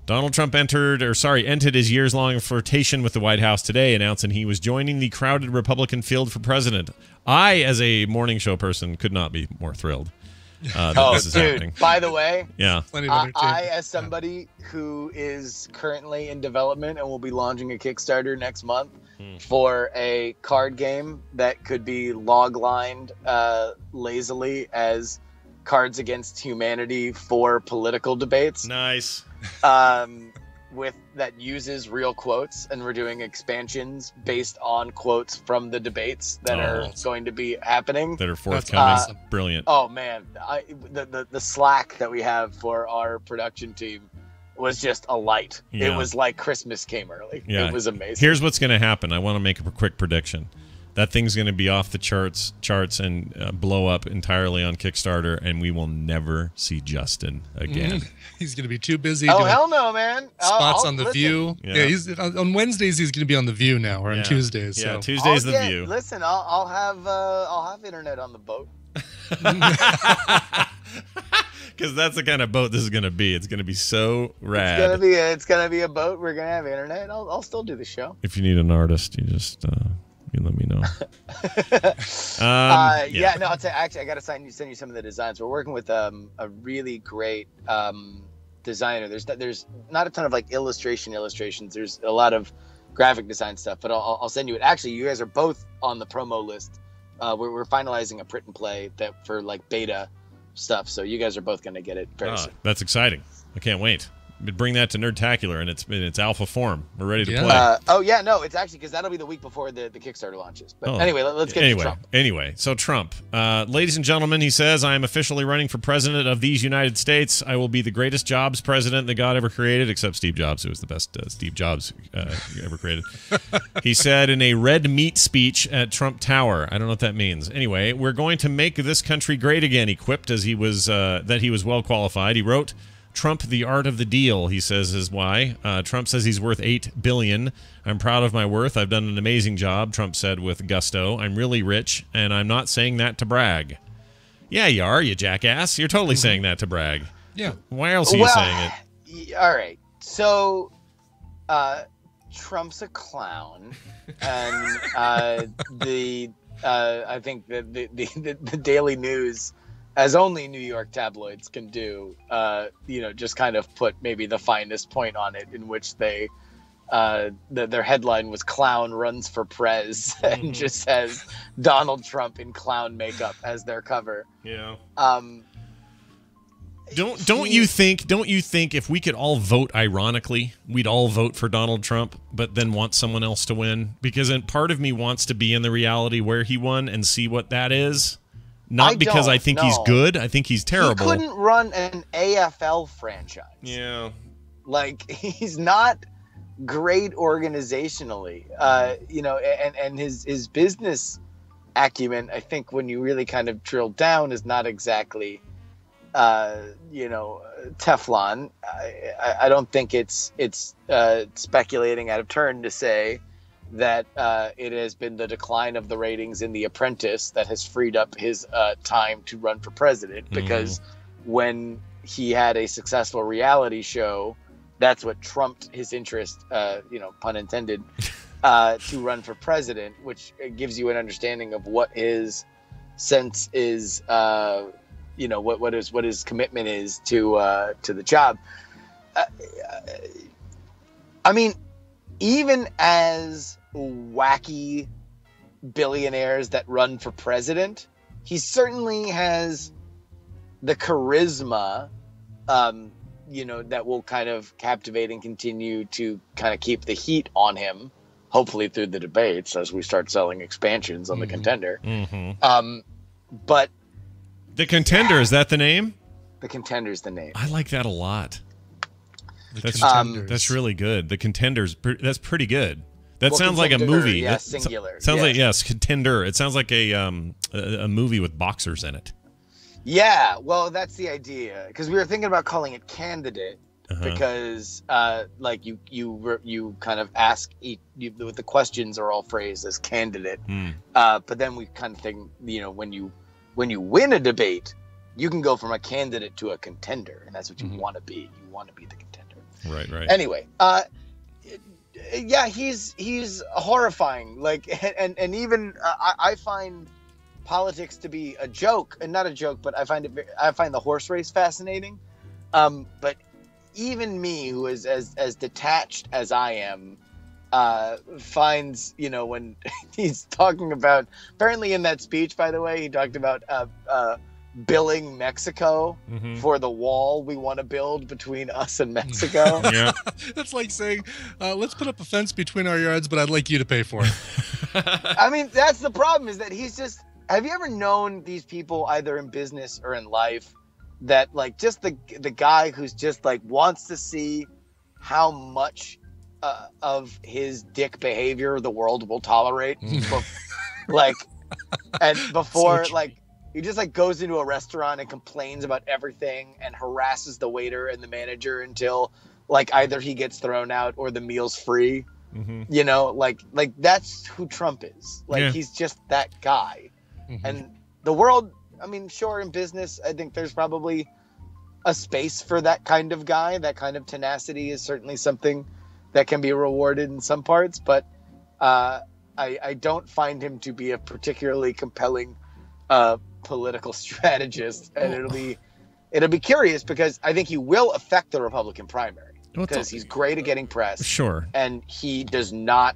Donald Trump ended his years-long flirtation with the White House today, announcing he was joining the crowded Republican field for president. I, as a morning show person, could not be more thrilled that this is happening. By the way, yeah, I, as somebody who is currently in development and will be launching a Kickstarter next month for a card game that could be log-lined lazily as Cards Against Humanity for political debates. Nice. With that uses real quotes, and we're doing expansions based on quotes from the debates that are going to be happening. That are forthcoming. Brilliant. Oh man, the Slack that we have for our production team was just a light. Yeah. It was like Christmas came early. Yeah. It was amazing. Here's what's going to happen. I want to make a quick prediction. That thing's going to be off the charts and blow up entirely on Kickstarter, and we will never see Justin again. He's going to be too busy. Oh doing hell no, man! Spots on the listen. View. Yeah, he's on Wednesdays. He's going to be on the View now, or on Tuesdays. Yeah, so. Tuesdays the View. Listen, I'll have internet on the boat. Because that's the kind of boat this is going to be. It's going to be so rad. It's gonna be a boat. We're gonna have internet. I'll still do the show. If you need an artist, you just you let me know. No, I'll tell you, actually, I got to send you some of the designs. We're working with a really great designer. There's not a ton of like illustrations. There's a lot of graphic design stuff, but I'll send you it. Actually, you guys are both on the promo list. We're finalizing a print and play that for like beta stuff, so you guys are both going to get it very soon. That's exciting. I can't wait. Bring that to Nerdtacular in its alpha form. We're ready to play. It's actually because that'll be the week before the Kickstarter launches. But anyway, let's get to Trump. Anyway, so Trump, ladies and gentlemen, he says, I am officially running for president of these United States. I will be the greatest jobs president that God ever created, except Steve Jobs, who was the best Steve Jobs ever created. He said in a red meat speech at Trump Tower. I don't know what that means. Anyway, we're going to make this country great again, he quipped as he was that he was well qualified. He wrote, Trump, the art of the deal, he says is why. Trump says he's worth $8 billion. I'm proud of my worth. I've done an amazing job, Trump said with gusto. I'm really rich, and I'm not saying that to brag. Yeah, you are, you jackass. You're totally saying that to brag. Yeah. Why else are you saying it? All right. So, Trump's a clown, and I think the Daily News, as only New York tabloids can do, just kind of put maybe the finest point on it, in which they, their headline was "Clown runs for prez," and just says Donald Trump in clown makeup as their cover. Yeah. Don't you think if we could all vote ironically, we'd all vote for Donald Trump, but then want someone else to win? Because part of me wants to be in the reality where he won and see what that is. Not because I think he's good. I think he's terrible. He couldn't run an AFL franchise. Yeah. Like, he's not great organizationally. And his business acumen, I think, when you really kind of drill down, is not exactly, Teflon. I don't think it's speculating out of turn to say that it has been the decline of the ratings in The Apprentice that has freed up his time to run for president, because when he had a successful reality show, that's what trumped his interest, pun intended, to run for president, which gives you an understanding of what his sense is, what his commitment is to the job. I mean, even as wacky billionaires that run for president, he certainly has the charisma, that will kind of captivate and continue to kind of keep the heat on him, hopefully through the debates as we start selling expansions on the Contender. But The Contender, is that the name? The Contender's the name. I like that a lot. That's really good. The Contender's that's pretty good. That sounds like a movie. Yeah, singular. Sounds like Contender. It sounds like a movie with boxers in it. Yeah, well, that's the idea, because we were thinking about calling it Candidate, because like you kind of ask the questions are all phrased as candidate, but then we kind of think, when you win a debate, you can go from a candidate to a contender, and that's what you want to be. You want to be the contender. Right. Anyway, yeah, he's horrifying. Like, and even I find politics to be a joke, and not a joke, but I find the horse race fascinating. But even me, who is as detached as I am, finds, when he's talking about, apparently in that speech, by the way, he talked about billing Mexico for the wall we want to build between us and Mexico. Yeah. That's like saying, let's put up a fence between our yards, but I'd like you to pay for it. I mean, that's the problem, is that he's just, have you ever known these people either in business or in life that, like, just the guy who's just like wants to see how much of his dick behavior the world will tolerate, like, and before, so like, he just like goes into a restaurant and complains about everything and harasses the waiter and the manager until like either he gets thrown out or the meal's free. Like that's who Trump is. Like, he's just that guy. And the world, I mean, sure, in business, I think there's probably a space for that kind of guy. That kind of tenacity is certainly something that can be rewarded in some parts, but I don't find him to be a particularly compelling political strategist, and it'll be curious, because I think he will affect the Republican primary, because he's great at getting press. Sure. And he does not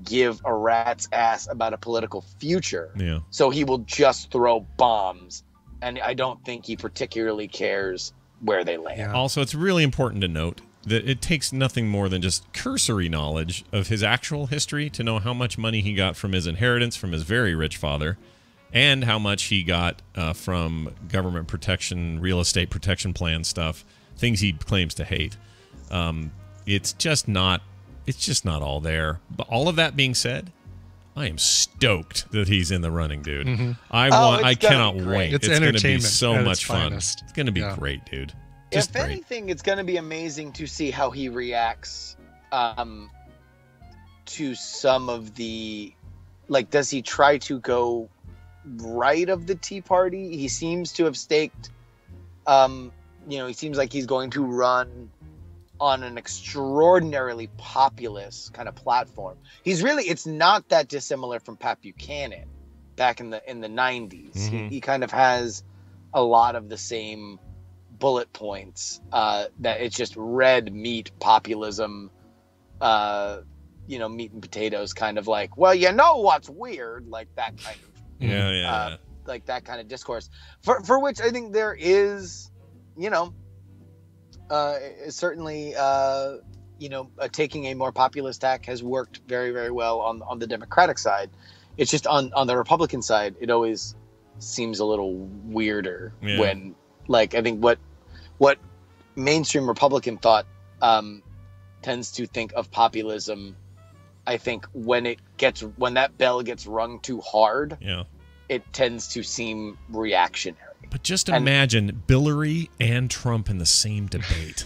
give a rat's ass about a political future. Yeah. So he will just throw bombs, and I don't think he particularly cares where they land. Yeah. Also, it's really important to note that it takes nothing more than just cursory knowledge of his actual history to know how much money he got from his inheritance from his very rich father, and how much he got from government protection, real estate protection plan stuff, things he claims to hate. It's just not all there. But all of that being said, I am stoked that he's in the running, dude. I cannot wait. It's going to be entertainment so much fun. Finest. It's going to be great, dude. Just if anything, it's going to be amazing to see how he reacts to some of the, like, does he try to go right of the Tea Party? He seems to have staked, he seems like he's going to run on an extraordinarily populist kind of platform. It's not that dissimilar from Pat Buchanan back in the 90s. He kind of has a lot of the same bullet points, that it's just red meat populism, meat and potatoes, kind of like, well, what's weird, like that kind of like that kind of discourse, for which I think there is, certainly, taking a more populist tack has worked very, very well on the Democratic side. It's just on the Republican side, it always seems a little weirder when, like, I think what mainstream Republican thought tends to think of populism, I think when that bell gets rung too hard, it tends to seem reactionary. But just imagine Hillary and Trump in the same debate.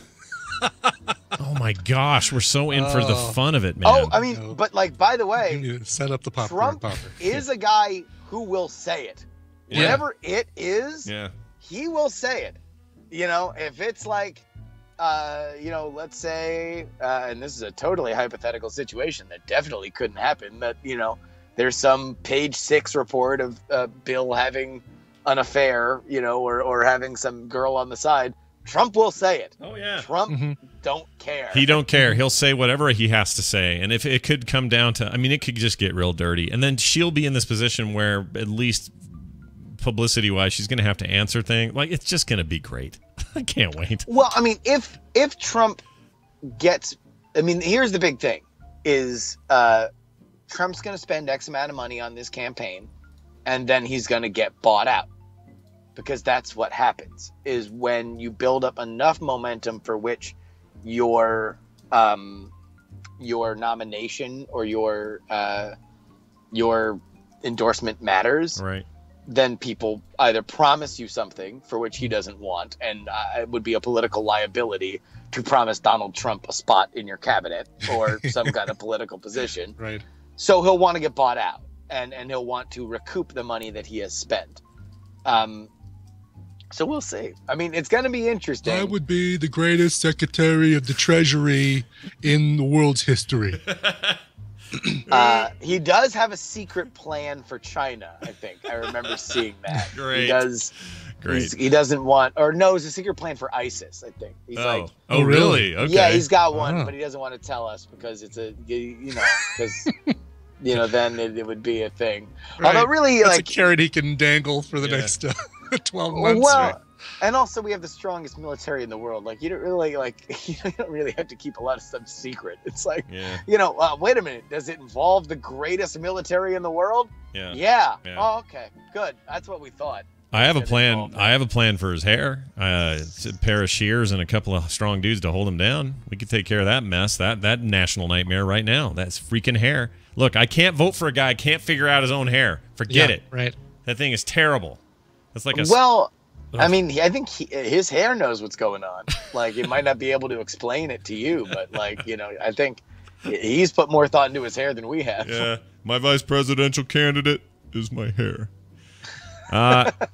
Oh my gosh, we're so in for the fun of it, man. Oh, I mean, but like, by the way, set up the popcorn Trump is a guy who will say it. Whatever it is, he will say it. If it's like, let's say, and this is a totally hypothetical situation that definitely couldn't happen, that, there's some Page 6 report of Bill having an affair, or having some girl on the side, Trump will say it. Oh, yeah. Trump don't care. He don't care. He'll say whatever he has to say. And if it could come down to, I mean, it could just get real dirty. And then she'll be in this position where, at least publicity-wise, she's going to have to answer things. Like, it's just going to be great. I can't wait. Well, I mean, if Trump gets, I mean, here's the big thing, is Trump's going to spend X amount of money on this campaign, and then he's going to get bought out. Because that's what happens, is when you build up enough momentum for which your nomination or your endorsement matters, right? then people either promise you something for which he doesn't want, and it would be a political liability to promise Donald Trump a spot in your cabinet or some kind of political position. Right. So he'll want to get bought out, and he'll want to recoup the money that he has spent. So we'll see. I mean, it's going to be interesting. I would be the greatest Secretary of the Treasury in the world's history. He does have a secret plan for China, I think. I remember seeing that. Great. He does. Great. He doesn't want, or no, it's a secret plan for ISIS, I think. He's like, oh, really? Okay. Yeah, he's got one, but he doesn't want to tell us because it's because, then it would be a thing. Right. Although really, that's like, a carrot he can dangle for the next 12 months. Well, right? and also we have the strongest military in the world. Like, you don't really you don't really have to keep a lot of stuff secret. It's like, wait a minute, does it involve the greatest military in the world? Yeah. Oh, okay, good. That's what we thought. I have a plan. I have a plan for his hair. It's a pair of shears and a couple of strong dudes to hold him down. We could take care of that mess, that national nightmare right now. That's freaking hair. Look, I can't vote for a guy who can't figure out his own hair. Forget it. Right. That thing is terrible. It's like a I mean, I think his hair knows what's going on. Like, it might not be able to explain it to you, but I think he's put more thought into his hair than we have. Yeah, my vice presidential candidate is my hair.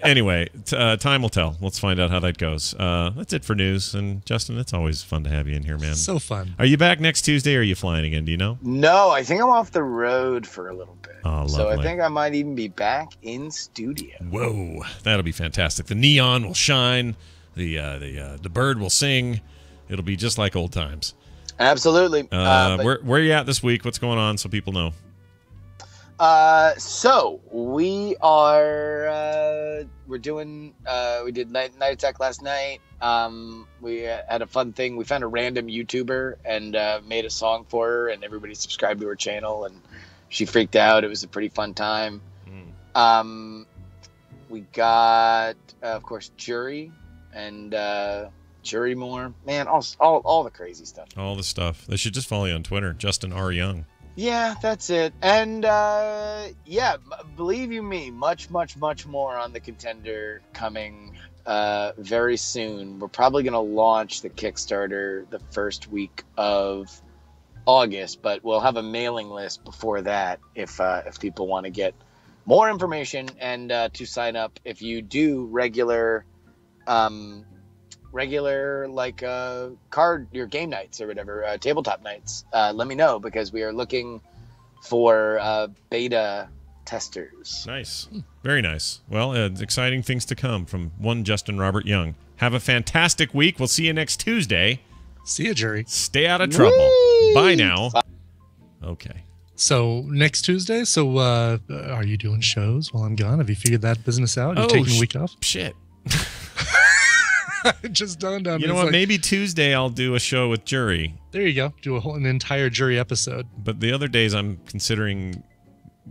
Anyway, time will tell. Let's find out how that goes. That's it for news. And Justin, it's always fun to have you in here, man. So fun. Are you back next Tuesday, or are you flying again? Do you know? No, I think I'm off the road for a little bit. Oh, lovely. So I think I might even be back in studio. Whoa, that'll be fantastic. The neon will shine. The bird will sing. It'll be just like old times. Absolutely. Where are you at this week? What's going on so people know? So we are we did Night Attack last night. We had a fun thing. We found a random YouTuber and made a song for her, and everybody subscribed to her channel, and she freaked out. It was a pretty fun time. We got of course Jury and Jury more. Man, all the crazy stuff. All the stuff. They should just follow you on Twitter, Justin R. Young. Yeah, that's it. And believe you me, much more on the Contender coming very soon. We're probably going to launch the Kickstarter the first week of August, but we'll have a mailing list before that if people want to get more information and to sign up. If you do regular like your game nights or whatever, tabletop nights, let me know, because we are looking for beta testers. Nice. Very nice. Well, exciting things to come from one Justin Robert Young. Have a fantastic week. We'll see you next Tuesday. See you, Jerry. Stay out of trouble. Whee! Bye now. Okay. So next Tuesday, are you doing shows while I'm gone? Have you figured that business out? You're taking a week off? Shit. It just dawned on me. You know what? Maybe Tuesday I'll do a show with Jury. There you go. Do an entire Jury episode. But the other days I'm considering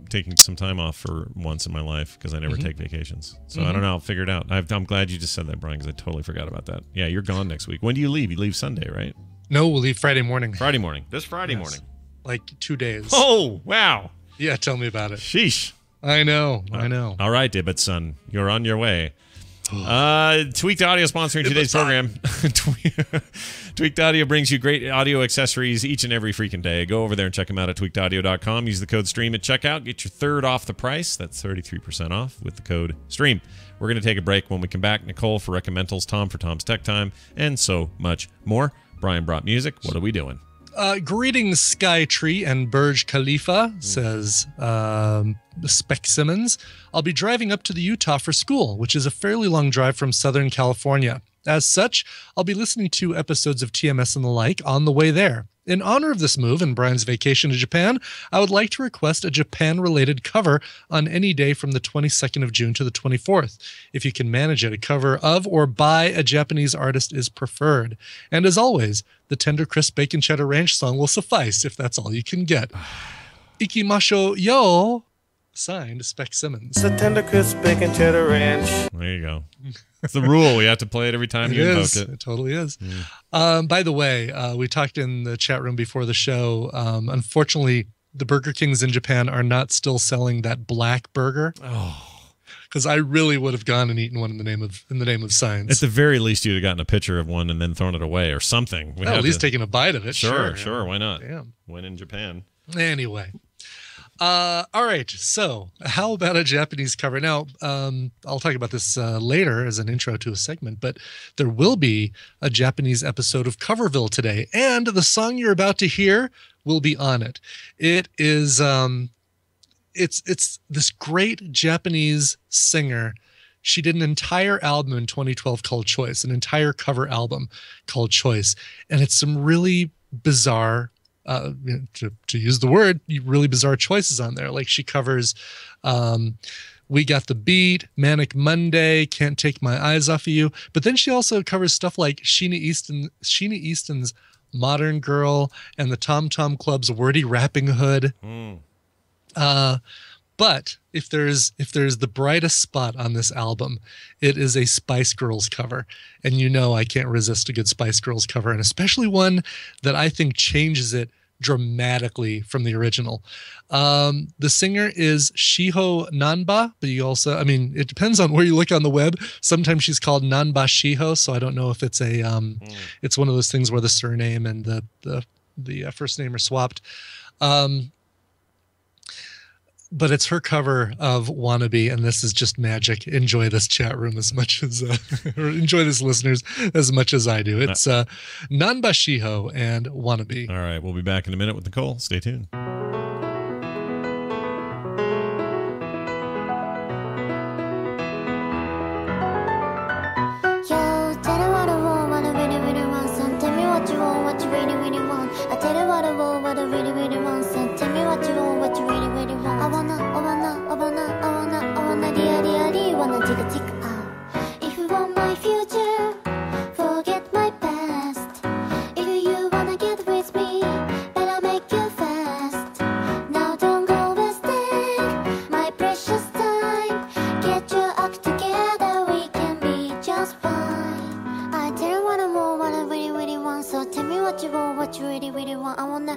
taking some time off for once in my life, because I never take vacations. So I don't know. I'll figure it out. I'm glad you just said that, Brian, because I totally forgot about that. Yeah, you're gone next week. When do you leave? You leave Sunday, right? No, we'll leave Friday morning. Friday morning. This Friday morning. Like 2 days. Oh, wow. Yeah, tell me about it. Sheesh. I know. All right, Dibbit son. You're on your way. Tweaked Audio sponsoring today's program. Tweaked Audio brings you great audio accessories each and every freaking day. Go over there and check them out at tweakedaudio.com. Use the code STREAM at checkout. Get your third off the price. That's 33% off with the code STREAM. We're going to take a break. When we come back, Nicole for Recommendals, Tom for Tom's Tech Time, and so much more. Brian brought music. What are we doing? Greetings, Skytree and Burj Khalifa, says Spec Simmons. I'll be driving up to the Utah for school, which is a fairly long drive from Southern California. As such, I'll be listening to episodes of TMS and the like on the way there. In honor of this move and Brian's vacation to Japan, I would like to request a Japan-related cover on any day from the 22nd of June to the 24th. If you can manage it, a cover of or by a Japanese artist is preferred. And as always, the Tender Crisp Bacon Cheddar Ranch song will suffice if that's all you can get. Ikimasho yo! Signed, Spec Simmons. The Tender Crisp Bacon Cheddar Ranch. There you go. It's the rule. We have to play it every time you invoke it. It totally is. By the way, we talked in the chat room before the show. Unfortunately, the Burger Kings in Japan are not still selling that black burger. Oh. because I really would have gone and eaten one in the name of science. At the very least, you'd have gotten a picture of one and then thrown it away or something. Well, at least taking a bite of it. Sure. Why not? Damn. When in Japan. Anyway. All right. So how about a Japanese cover? Now, I'll talk about this later as an intro to a segment, but there will be a Japanese episode of Coverville today, and the song you're about to hear will be on it. It is, it's this great Japanese singer. She did an entire album in 2012 called Choice, an entire cover album called Choice. And it's some really bizarre, to use the word, really bizarre choices on there. Like she covers We Got the Beat, Manic Monday, Can't Take My Eyes Off of You. But then she also covers stuff like Sheena Easton's Modern Girl and the Tom Tom Club's Wordy Rapping Hood. But if there's the brightest spot on this album, it is a Spice Girls cover. And you know I can't resist a good Spice Girls cover, and especially one that I think changes it dramatically from the original. The singer is Shiho Nanba, but you also, I mean, it depends on where you look on the web. Sometimes she's called Nanba Shiho, so I don't know if it's a it's one of those things where the surname and the first name are swapped. But it's her cover of Wannabe, and this is just magic. Enjoy this chat room as much as, or enjoy this listeners as much as I do. It's Nanba Shiho and Wannabe. All right, we'll be back in a minute with Nicole. Stay tuned. If you want my future, forget my past. If you wanna get with me, better make you fast. Now don't go wasting my precious time. Get your act together, we can be just fine. I tell you what I want, what I really, really want. So tell me what you want, what you really, really want. I wanna,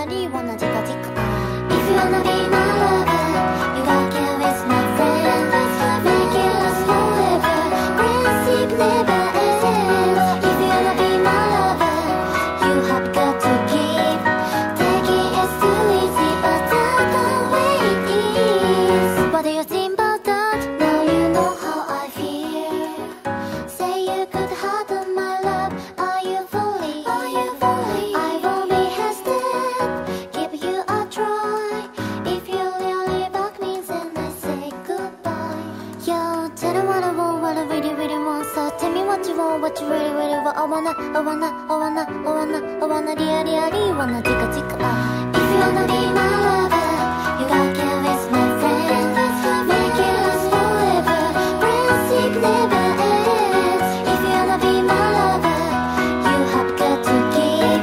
really wanna tika tika. If you wanna be my lover, you gotta get with my friend. Make it last forever, friendship never ends. If you wanna be my lover, you have got to give. Taking is too easy, but that's the way it is. What do you think about that? Now you know how I feel. Say you could have my love. Are you fully? I won't be hesitant. Give you a try. If you really back me, then I say goodbye. Yo, tell me what I want, what I really, really want. So tell me what you want, what you really, really want. I wanna, really wanna tika tika. If you wanna be my lover, you gotta get with my friend. Make it last forever, friendship never ends. If you wanna be my lover, you have got to give.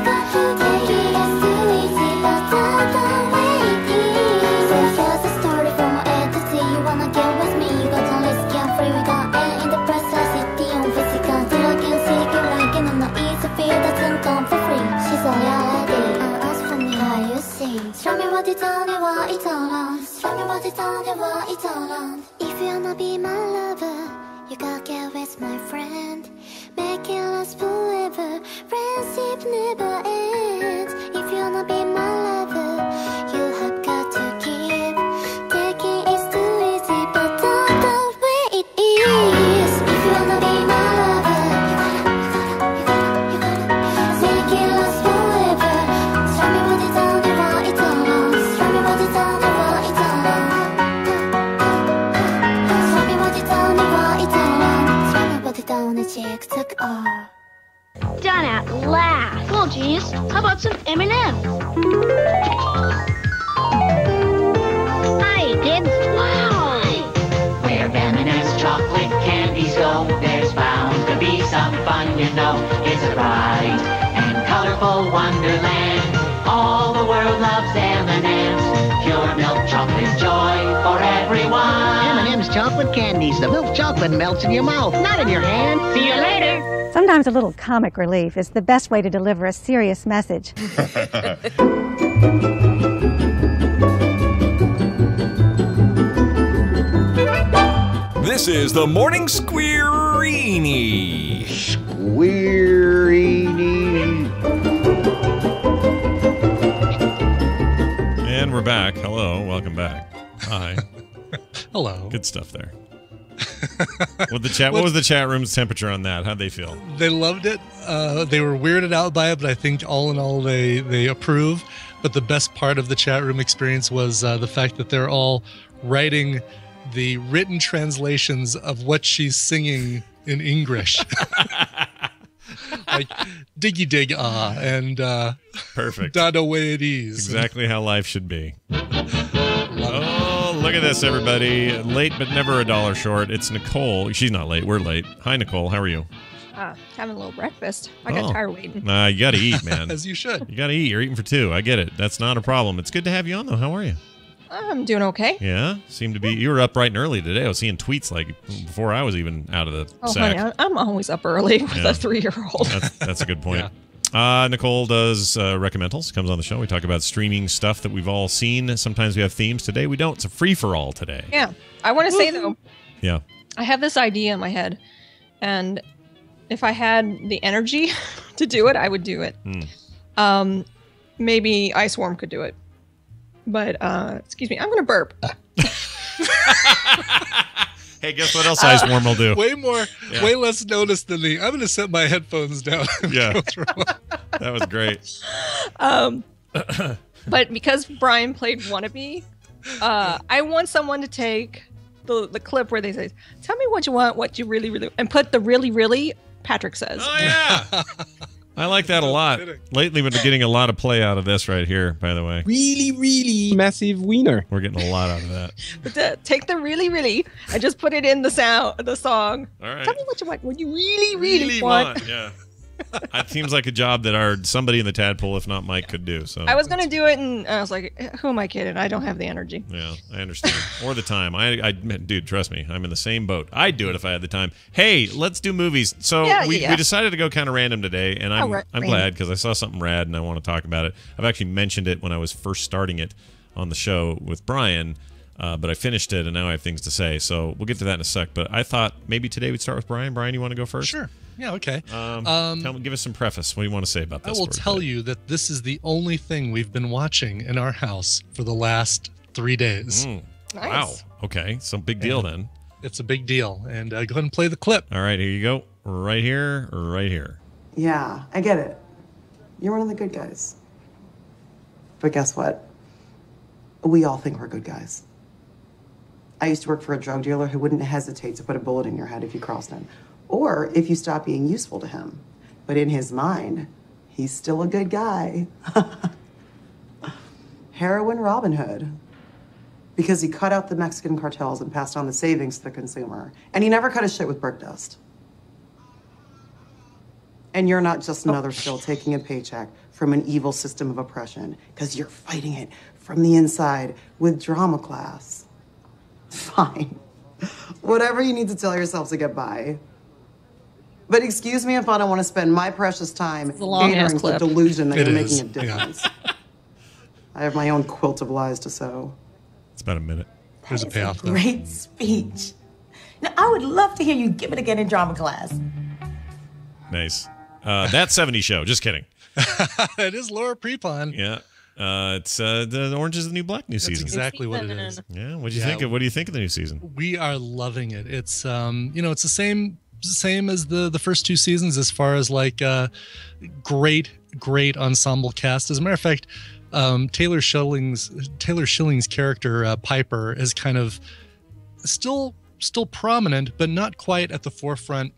Taking is too easy, but that's the way it is. So here's the story from A to Z. You wanna get with me, you gotta risk and free. We got air in the press, city on physical. Till I can see you like it on the easy feel doesn't come for free. She's a reality, and as for me, how you see. Show me what it's on, you want it all on. Show me what it's on, you want it all on. If you wanna be my lover, you gotta get with my friend. Make it last forever, friendship never ends. If you wanna be my lover, you have got to give. Taking is too easy, but that's the way it is. If you wanna be my lover, you gotta make it last forever. Show me what it's on, you want it all on. Show me what it's on, you want it all on. Show me what it's on, you want it all on. Show me what it's on, the chick took off. Done at last. Well, genius, how about some M&M's? Hi, kids. Wow. Where M&M's chocolate candies go, there's bound to be some fun, you know. It's a bright and colorful wonderland. All the world loves M&M's. Pure milk chocolate joy for everyone. M&M's chocolate candies. The milk chocolate melts in your mouth, not in your hand. See you later. Sometimes a little comic relief is the best way to deliver a serious message. This is the Morning Squeerini. And we're back. Hello, welcome back. Hi. Hello. Good stuff there. What was the chat room's temperature on that? How'd they feel? They loved it. They were weirded out by it, but I think all in all they approve. But the best part of the chat room experience was the fact that they're all writing the written translations of what she's singing in English. Like diggy dig ah and perfect. Da the way it is. Exactly how life should be. Oh, look at this, everybody. Late but never a dollar short. It's Nicole. She's not late. We're late. Hi, Nicole. How are you? Having a little breakfast. I got tired waiting. You got to eat, man. As you should. You got to eat. You're eating for two. I get it. That's not a problem. It's good to have you on, though. How are you? I'm doing okay. Yeah? Seem to be. You were up bright and early today. I was seeing tweets like before I was even out of the sack. Honey, I'm always up early with a 3-year-old. That's a good point. Yeah. Nicole does recommendals. Comes on the show. We talk about streaming stuff that we've all seen. Sometimes we have themes. Today we don't. It's a free-for-all today. Yeah. I want to say, though. Yeah. I have this idea in my head. And if I had the energy to do it, I would do it. Maybe Iceworm could do it. But, excuse me, I'm going to burp. Hey, guess what else Iceworm will do? Way less notice than me. I'm going to set my headphones down. Yeah. That was great. But because Brian played Wannabe, I want someone to take the clip where they say, tell me what you want, what you really, really, and put the really, really Patrick says. Oh, yeah. I like that a lot. Lately, we've been getting a lot of play out of this right here, by the way. Really, really massive wiener. We're getting a lot out of that. But take the really, really, and just put it in the song. All right. Tell me what you want, what you really, really want. Yeah. It seems like a job that somebody in the tadpole, if not Mike, could do. So I was going to do it, and I was like, who am I kidding? I don't have the energy. Yeah, I understand. Or the time. Dude, trust me, I'm in the same boat. I'd do it if I had the time. Hey, let's do movies. So we decided to go kind of random today, and I'm glad because I saw something rad, and I want to talk about it. I've actually mentioned it when I was first starting it on the show with Brian, but I finished it, and now I have things to say. So we'll get to that in a sec. But I thought maybe today we'd start with Brian. Brian, you want to go first? Sure. Yeah, okay. Give us some preface. What do you want to say about this? I will tell you that this is the only thing we've been watching in our house for the last 3 days. Nice. Wow. Okay. So big deal then. It's a big deal. And go ahead and play the clip. All right. Here you go. Right here. Right here. Yeah, I get it. You're one of the good guys. But guess what? We all think we're good guys. I used to work for a drug dealer who wouldn't hesitate to put a bullet in your head if you crossed him. Or if you stop being useful to him. But in his mind, he's still a good guy. Heroin Robin Hood. Because he cut out the Mexican cartels and passed on the savings to the consumer. And he never cut his shit with brick dust. And you're not just another still taking a paycheck from an evil system of oppression. Because you're fighting it from the inside with drama class. Fine. Whatever you need to tell yourself to get by. But excuse me if I don't want to spend my precious time catering to the delusion that you're making a difference. Yeah. I have my own quilt of lies to sew. It's about a minute. There's a payoff, though. Great speech. Now, I would love to hear you give it again in drama class. Nice. That 70s show. Just kidding. It is Laura Prepon. Yeah. It's the Orange is the New Black new season. That's exactly what it is. Yeah. What do you think? What do you think of the new season? We are loving it. It's it's the same as the first 2 seasons as far as like great ensemble cast. As a matter of fact, Taylor Schilling's character Piper is kind of still prominent, but not quite at the forefront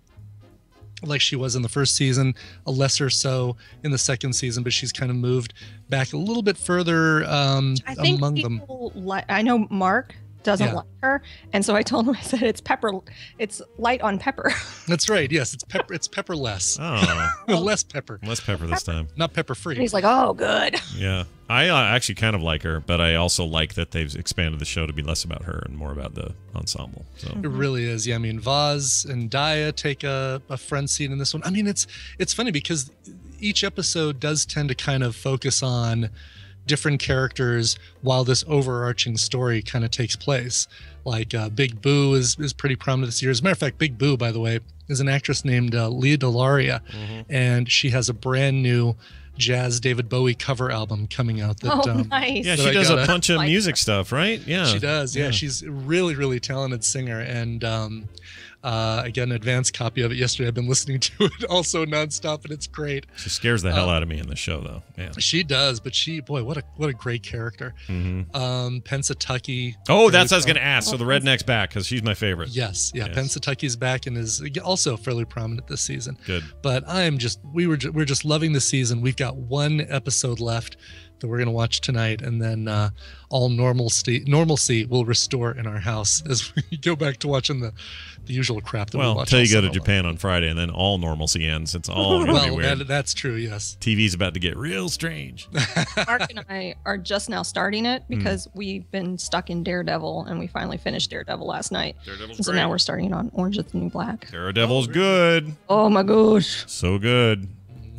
like she was in the first season, a lesser so in the second season, but she's kind of moved back a little bit further I think among them. I know Mark doesn't like her, and so I told him, I said it's light on pepper. That's right. Yes, it's pepper less. Oh, less pepper this time. Not pepper free. And he's like, oh, good. Yeah, I actually kind of like her, but I also like that they've expanded the show to be less about her and more about the ensemble. So it really is. Yeah, I mean, Vaz and Daya take a front seat in this one. I mean, it's funny because each episode does tend to kind of focus on different characters while this overarching story kind of takes place. Like Big Boo is pretty prominent this year. As a matter of fact, Big Boo, by the way, is an actress named Leah Delaria, and she has a brand new jazz David Bowie cover album coming out. That, nice. Yeah, she does a bunch of music stuff, right? Yeah, she does. Yeah, she's a really, really talented singer, and I got an advanced copy of it yesterday. I've been listening to it also nonstop, and it's great. She scares the hell out of me in the show, though. Yeah, she does. But boy, what a great character. Pennsatucky. Oh, that's what I was going to ask. So the redneck's back because she's my favorite. Yes, Pensatucky's back and is also fairly prominent this season. Good. But we're just loving the season. We've got one episode left that we're going to watch tonight, and then all normalcy will restore in our house as we go back to watching the usual crap that we watch. Until you go to Japan on Friday, and then all normalcy ends. It's all going to be weird. That's true, yes. TV's about to get real strange. Mark and I are just now starting it because we've been stuck in Daredevil, and we finally finished Daredevil last night. So now we're starting on Orange is the New Black. Daredevil's good. Oh my gosh. So good.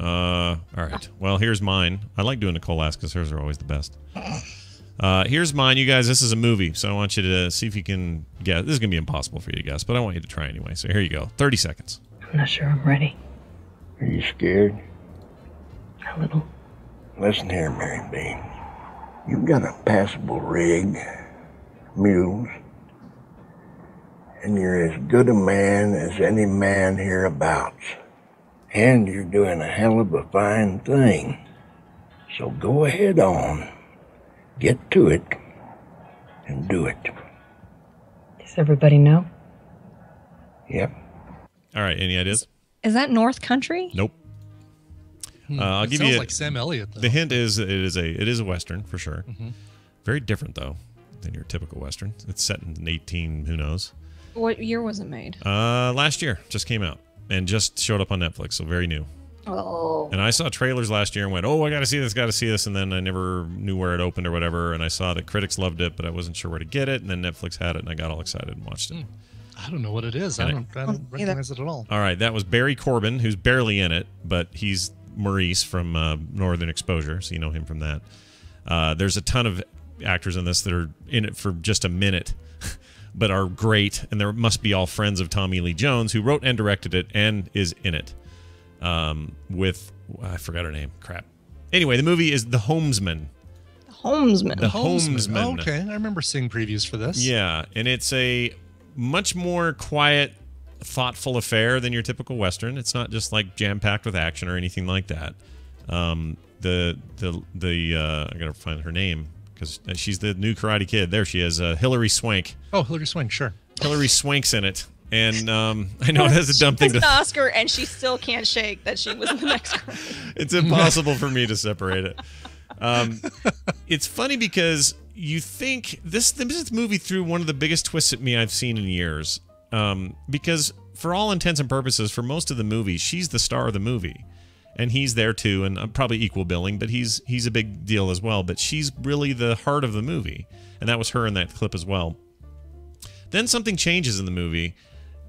All right. Well, here's mine. I like doing Nicole last because hers are always the best. Here's mine. You guys, this is a movie, so I want you to see if you can guess. This is going to be impossible for you to guess, but I want you to try anyway. So here you go. 30 seconds. I'm not sure I'm ready. Are you scared? A little. Listen here, Mary Bean. You've got a passable rig, mules, and you're as good a man as any man hereabouts. And you're doing a hell of a fine thing. So go ahead on, get to it, and do it. Does everybody know? Yep. All right, any ideas? Is that North Country? Nope. I'll give you like Sam Elliott, though. The hint is it is a Western for sure. Very different though than your typical Western. It's set in 18 who knows. What year was it made? Last year, just came out. And just showed up on Netflix, so very new. Oh. And I saw trailers last year and went, I got to see this. And then I never knew where it opened or whatever. And I saw that critics loved it, but I wasn't sure where to get it. And then Netflix had it, and I got all excited and watched it. I don't know what it is. I don't recognize it at all. All right, that was Barry Corbin, who's barely in it, but he's Maurice from Northern Exposure, so you know him from that. There's a ton of actors in this that are in it for just a minute. But are great, and there must be all friends of Tommy Lee Jones, who wrote and directed it and is in it. With I forgot her name. Crap. Anyway, the movie is The Homesman. The Homesman. The Homesman. Oh, okay, I remember seeing previews for this. Yeah, and it's a much more quiet, thoughtful affair than your typical Western. It's not just like jam-packed with action or anything like that. I gotta find her name, because she's the new Karate Kid. There she is, Hilary Swank. Oh, Hilary Swank, sure. Hilary Swank's in it. And I know that's a dumb thing to... It's an Oscar, and she still can't shake that she was in the next one. It's impossible for me to separate it. It's funny because you think this movie threw one of the biggest twists at me I've seen in years. Because for all intents and purposes, for most of the movie, she's the star of the movie. And he's there too, and probably equal billing, but he's a big deal as well. But she's really the heart of the movie, and that was her in that clip as well. Then something changes in the movie,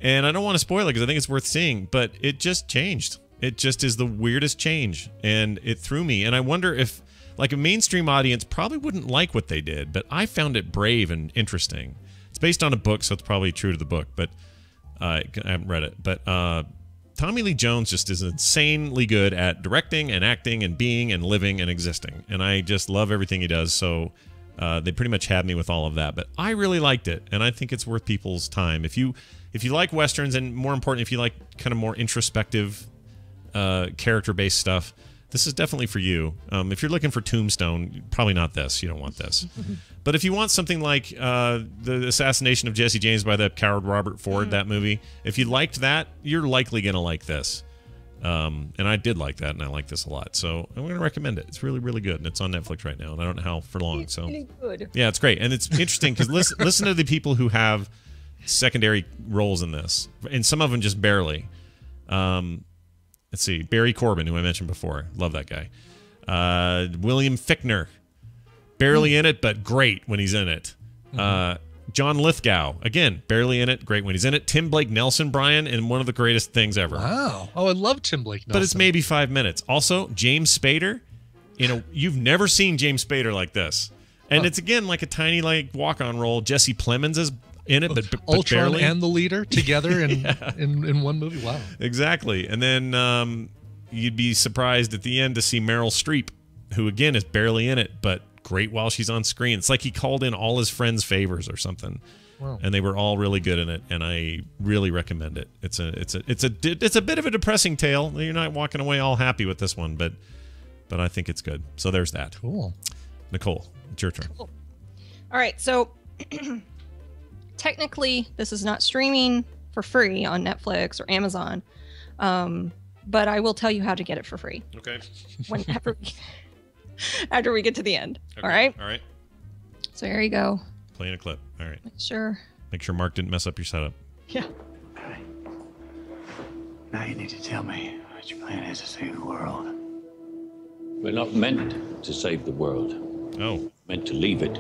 and I don't want to spoil it because I think it's worth seeing, but it just changed. It just is the weirdest change, and it threw me. And I wonder if, like, a mainstream audience probably wouldn't like what they did, but I found it brave and interesting. It's based on a book, so it's probably true to the book, but I haven't read it. But Tommy Lee Jones just is insanely good at directing and acting and being and living and existing. And I just love everything he does. So they pretty much had me with all of that. But I really liked it. And I think it's worth people's time. If you like Westerns, and more important, if you like kind of more introspective character-based stuff, this is definitely for you. If you're looking for Tombstone, probably not this. You don't want this. But if you want something like the assassination of Jesse James by that coward Robert Ford, that movie, if you liked that, you're likely going to like this. And I did like that, and I like this a lot. So I'm going to recommend it. It's really, really good, and it's on Netflix right now, and I don't know how for long. So really good. Yeah, it's great. And it's interesting because listen to the people who have secondary roles in this, and some of them just barely. Let's see, Barry Corbin, who I mentioned before. Love that guy. William Fichtner. Barely in it, but great when he's in it. John Lithgow. Again, barely in it, great when he's in it. Tim Blake Nelson, Brian, and one of the greatest things ever. Wow. Oh, I love Tim Blake Nelson. But it's maybe 5 minutes. Also, James Spader you've never seen James Spader like this. And it's again like a tiny like walk-on role. Jesse Plemons is in it, but Ultron barely. and the leader together in one movie. Wow. Exactly. And then you'd be surprised at the end to see Meryl Streep, who again is barely in it, but great while she's on screen. It's like he called in all his friends' favors or something. Wow. And they were all really good in it, and I really recommend it. It's a bit of a depressing tale. You're not walking away all happy with this one, but I think it's good. So there's that. Cool. Nicole, it's your turn. Cool. All right, so technically this is not streaming for free on Netflix or Amazon, but I will tell you how to get it for free. Okay. After we get to the end. Okay. All right. All right. So here you go. Playing a clip. All right. Sure. Make sure Mark didn't mess up your setup. Yeah. Now you need to tell me what your plan is to save the world. We're not meant to save the world. Oh. Meant to leave it.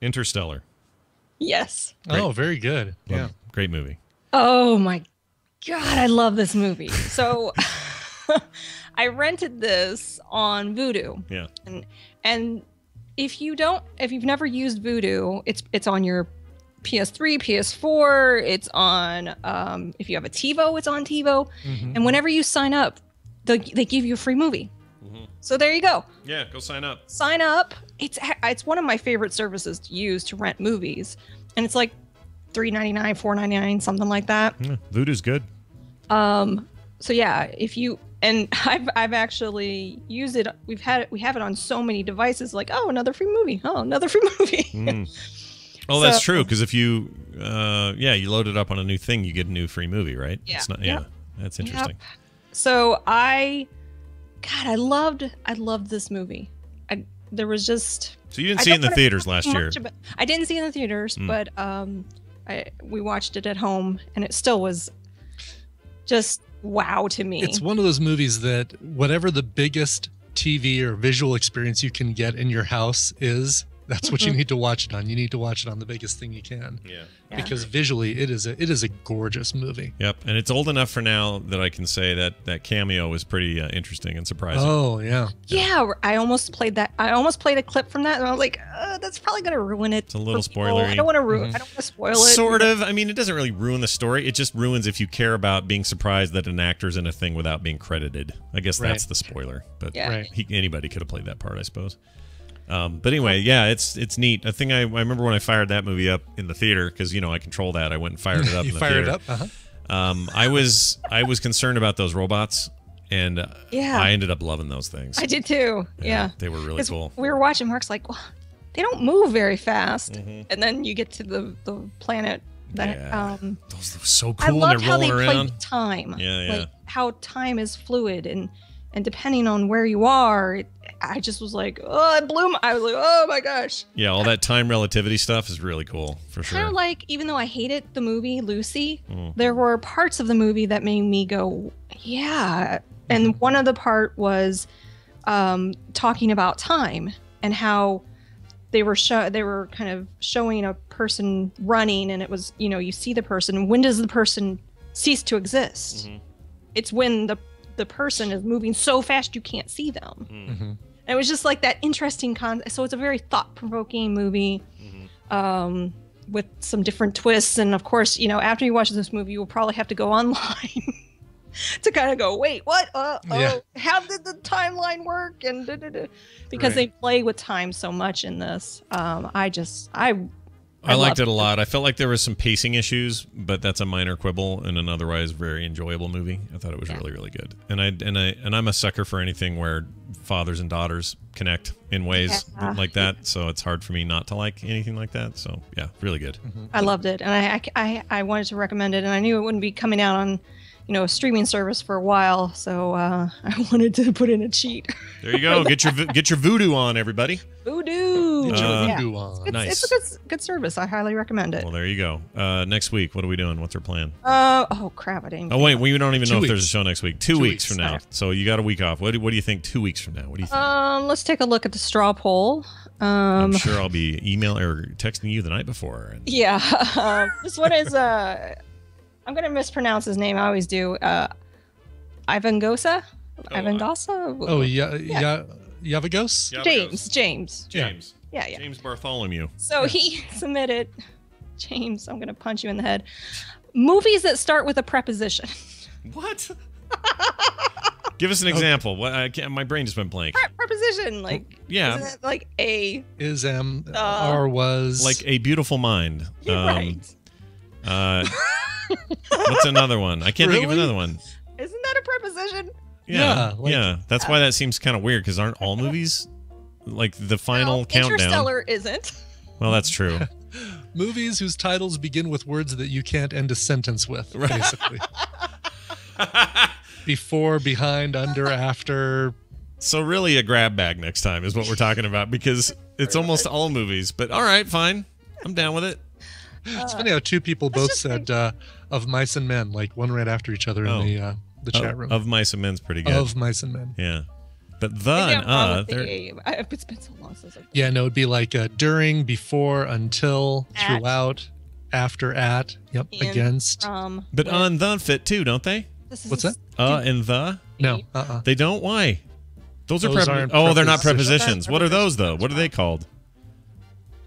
Interstellar. Yes. Great. Oh, very good. Yeah. Great movie. Oh my God, I love this movie. So I rented this on Vudu. Yeah. And if you've never used Vudu, it's on your PS3, PS4, it's on if you have a TiVo, it's on TiVo. Mm-hmm. And whenever you sign up, they give you a free movie. Mm-hmm. So there you go. Yeah, go sign up. Sign up. It's one of my favorite services to use to rent movies. And it's like $3.99, $4.99, something like that. Yeah, Voodoo's good. So yeah, if you and I've actually used it. We have it on so many devices. Like, oh, another free movie. Oh, another free movie. Oh, that's true. Because if you, you load it up on a new thing, you get a new free movie, right? Yeah. It's not, Yep. That's interesting. Yep. So I loved this movie. There was just. So you didn't see it in the theaters last year? I didn't see it in the theaters, but we watched it at home, and it still was just wow to me. It's one of those movies that whatever the biggest TV or visual experience you can get in your house is, that's what you need to watch it on. You need to watch it on the biggest thing you can. Yeah. Because visually, it is a gorgeous movie. Yep, and it's old enough for now that I can say that cameo was pretty interesting and surprising. Oh yeah. Yeah, I almost played that. I almost played a clip from that, and I was like, "That's probably gonna ruin it." It's a little for people. spoilery. I don't want to ruin. I don't want to spoil it. Sort of. I mean, it doesn't really ruin the story. It just ruins if you care about being surprised that an actor's in a thing without being credited. I guess that's the spoiler. But anybody could have played that part, I suppose. But anyway, yeah, it's neat. I think I remember when I fired that movie up in the theater because I control that. I went and fired it up. You in the fired theater. it up. I was concerned about those robots, and I ended up loving those things. I did too. Yeah. They were really cool. We were watching. Mark's like, well, they don't move very fast, and then you get to the planet that. Those were so cool. I loved and they're how they rolling played around. with time. Yeah. Like how time is fluid and depending on where you are, I just was like, oh, it blew I was like, oh my gosh. Yeah, all that time relativity stuff is really cool for sure. Kind of like, even though I hated the movie Lucy, there were parts of the movie that made me go, yeah. And one of the part was talking about time and how they were kind of showing a person running, and it was, you see the person. When does the person cease to exist? It's when the person is moving so fast you can't see them. And it was just like that interesting so it's a very thought-provoking movie with some different twists, and of course after you watch this movie you'll probably have to go online to kind of go, wait, what? How did the timeline work? And because they play with time so much in this. I liked it a lot. I felt like there was some pacing issues, but that's a minor quibble in an otherwise very enjoyable movie. I thought it was really, really good. And I'm a sucker for anything where fathers and daughters connect in ways like that. So it's hard for me not to like anything like that. So yeah, really good. I loved it, and I wanted to recommend it, and I knew it wouldn't be coming out on a streaming service for a while, so I wanted to put in a cheat. There you go. Get your Voodoo on, everybody. Voodoo. Get your Voodoo on. Nice. It's a good service. I highly recommend it. Well, there you go. Next week, what are we doing? What's our plan? Oh crap! I didn't. Oh wait, we don't even know if there's a weeks. show next week. 2 weeks from now. So you got a week off. What do you think? 2 weeks from now. What do you think? Let's take a look at the straw poll. I'm sure I'll be emailing or texting you the night before. Yeah. This one is I'm gonna mispronounce his name. I always do. Ivangosa, Evan Gossa? Oh, Yavagos? James. Yeah. James Bartholomew. So he submitted, James, I'm going to punch you in the head. Movies that start with a preposition. What? Give us an example. What? My brain just went blank. Preposition, like isn't it like a is or was like a beautiful mind. You're right. What's another one? I can't think of another one. Isn't that a preposition? Yeah. That's why that seems kind of weird because aren't all movies like the final countdown? Interstellar isn't. Well, that's true. Movies whose titles begin with words that you can't end a sentence with, basically. Before, behind, under, after. So really a grab bag next time is what we're talking about because it's almost all movies. But all right, fine. I'm down with it. It's funny how two people both said Of Mice and Men, like one right after each other in the chat room. Of Mice and Men's pretty good. Of Mice and Men. Yeah. But it's been so long since it'd be like during, before, until, throughout, after, at, against. But on the fit too, don't they? What's that? And the? No. They don't? Why? Those are aren't they're not prepositions. What are those though? What are they called?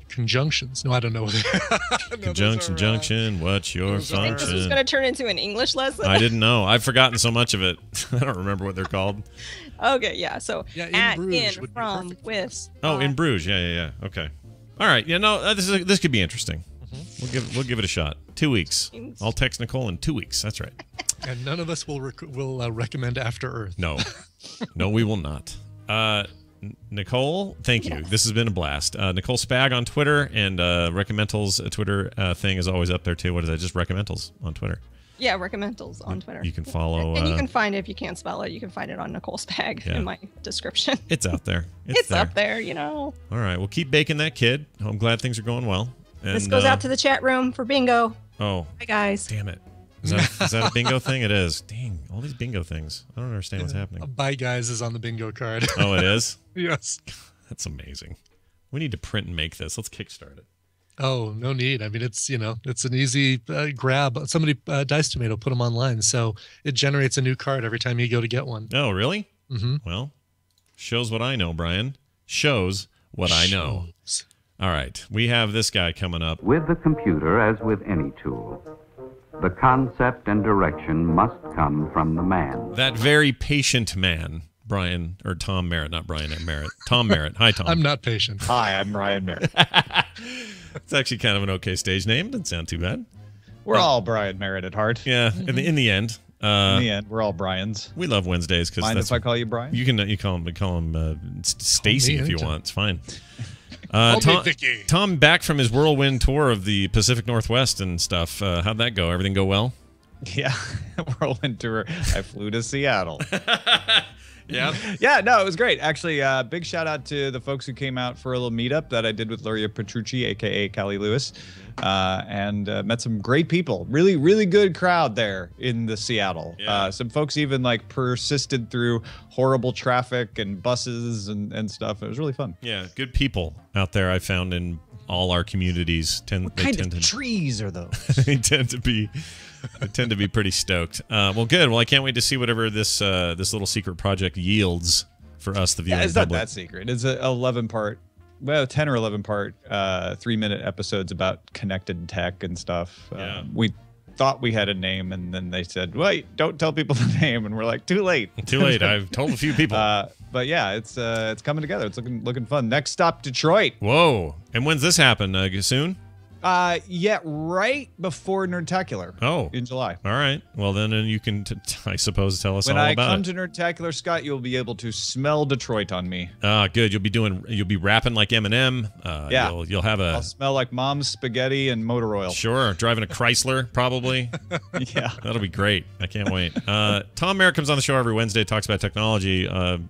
Conjunctions. No, I don't know. Conjunction, junction. What's your function? You think this was going to turn into an English lesson? I didn't know. I've forgotten so much of it. I don't remember what they're called. Okay, yeah. So at, Bruges in, from, with. Oh, in Bruges. Yeah. Okay. All right. Yeah. No. This could be interesting. We'll give it a shot. 2 weeks. I'll text Nicole in 2 weeks. That's right. And none of us will recommend After Earth. No, we will not. Nicole, thank you. This has been a blast. Nicole Spag on Twitter and Recommendals Twitter thing is always up there too. What is that? Just Recommendals on Twitter. Yeah, Recommendals on Twitter. You can follow. And you can find it if you can't spell it. You can find it on Nicole Spag in my description. It's out there. It's up there, All right. Well, keep baking that kid. I'm glad things are going well. And, this goes out to the chat room for bingo. Oh. Hi, guys. Damn it. Is that a bingo thing? It is. Dang, all these bingo things. I don't understand what's happening. Bye, guys is on the bingo card. Oh, it is? Yes. That's amazing. We need to print and make this. Let's kickstart it. Oh, no need. I mean, it's it's an easy grab. Somebody, Dice Tomato, put them online. So it generates a new card every time you go to get one. Oh, really? Mm-hmm. Well, shows what I know, Brian. Shows what I know. All right. We have this guy coming up. With the computer, as with any tool, the concept and direction must come from the man. That very patient man, Brian, or Tom Merritt, not Brian Merritt. Tom Merritt. Hi, Tom. I'm not patient. Hi, I'm Brian Merritt. It's actually kind of an okay stage name. Doesn't sound too bad. We're all Brian Merritt at heart. Yeah, in the end. In the end, we're all Brians. We love Wednesdays because mind if I call you Brian? You call him Stacy if you want. It's fine. Tom back from his whirlwind tour of the Pacific Northwest and stuff. How'd that go? Everything go well? Yeah, whirlwind tour. I flew to Seattle. Yeah. Yeah, no, it was great. Actually, big shout out to the folks who came out for a little meetup that I did with Luria Petrucci, a.k.a. Callie Lewis, and met some great people. Really, really good crowd there in the Seattle. Yeah. Some folks even like persisted through horrible traffic and buses and stuff. It was really fun. Yeah, good people out there I found in all our communities. What kind of trees are those? They tend to be pretty stoked. Well, good. Well, I can't wait to see whatever this little secret project yields for us, the viewing it's public. not that secret. It's a 10 or 11 part, 3-minute episodes about connected tech and stuff. Yeah. We thought we had a name, and then they said, "Wait, don't tell people the name," and we're like, "Too late." Too late. I've told a few people. But yeah, it's coming together. It's looking fun. Next stop, Detroit. Whoa! And when's this happen? Soon? Yeah, right before Nerdtacular. Oh, in July. All right. Well, then you can, I suppose, tell us when all I about come it. to Nerdtacular, Scott, you'll be able to smell Detroit on me. Good. You'll be rapping like Eminem. Yeah. You'll have I'll smell like mom's spaghetti and motor oil. Sure. Driving a Chrysler, probably. Yeah. That'll be great. I can't wait. Tom Merritt comes on the show every Wednesday, talks about technology.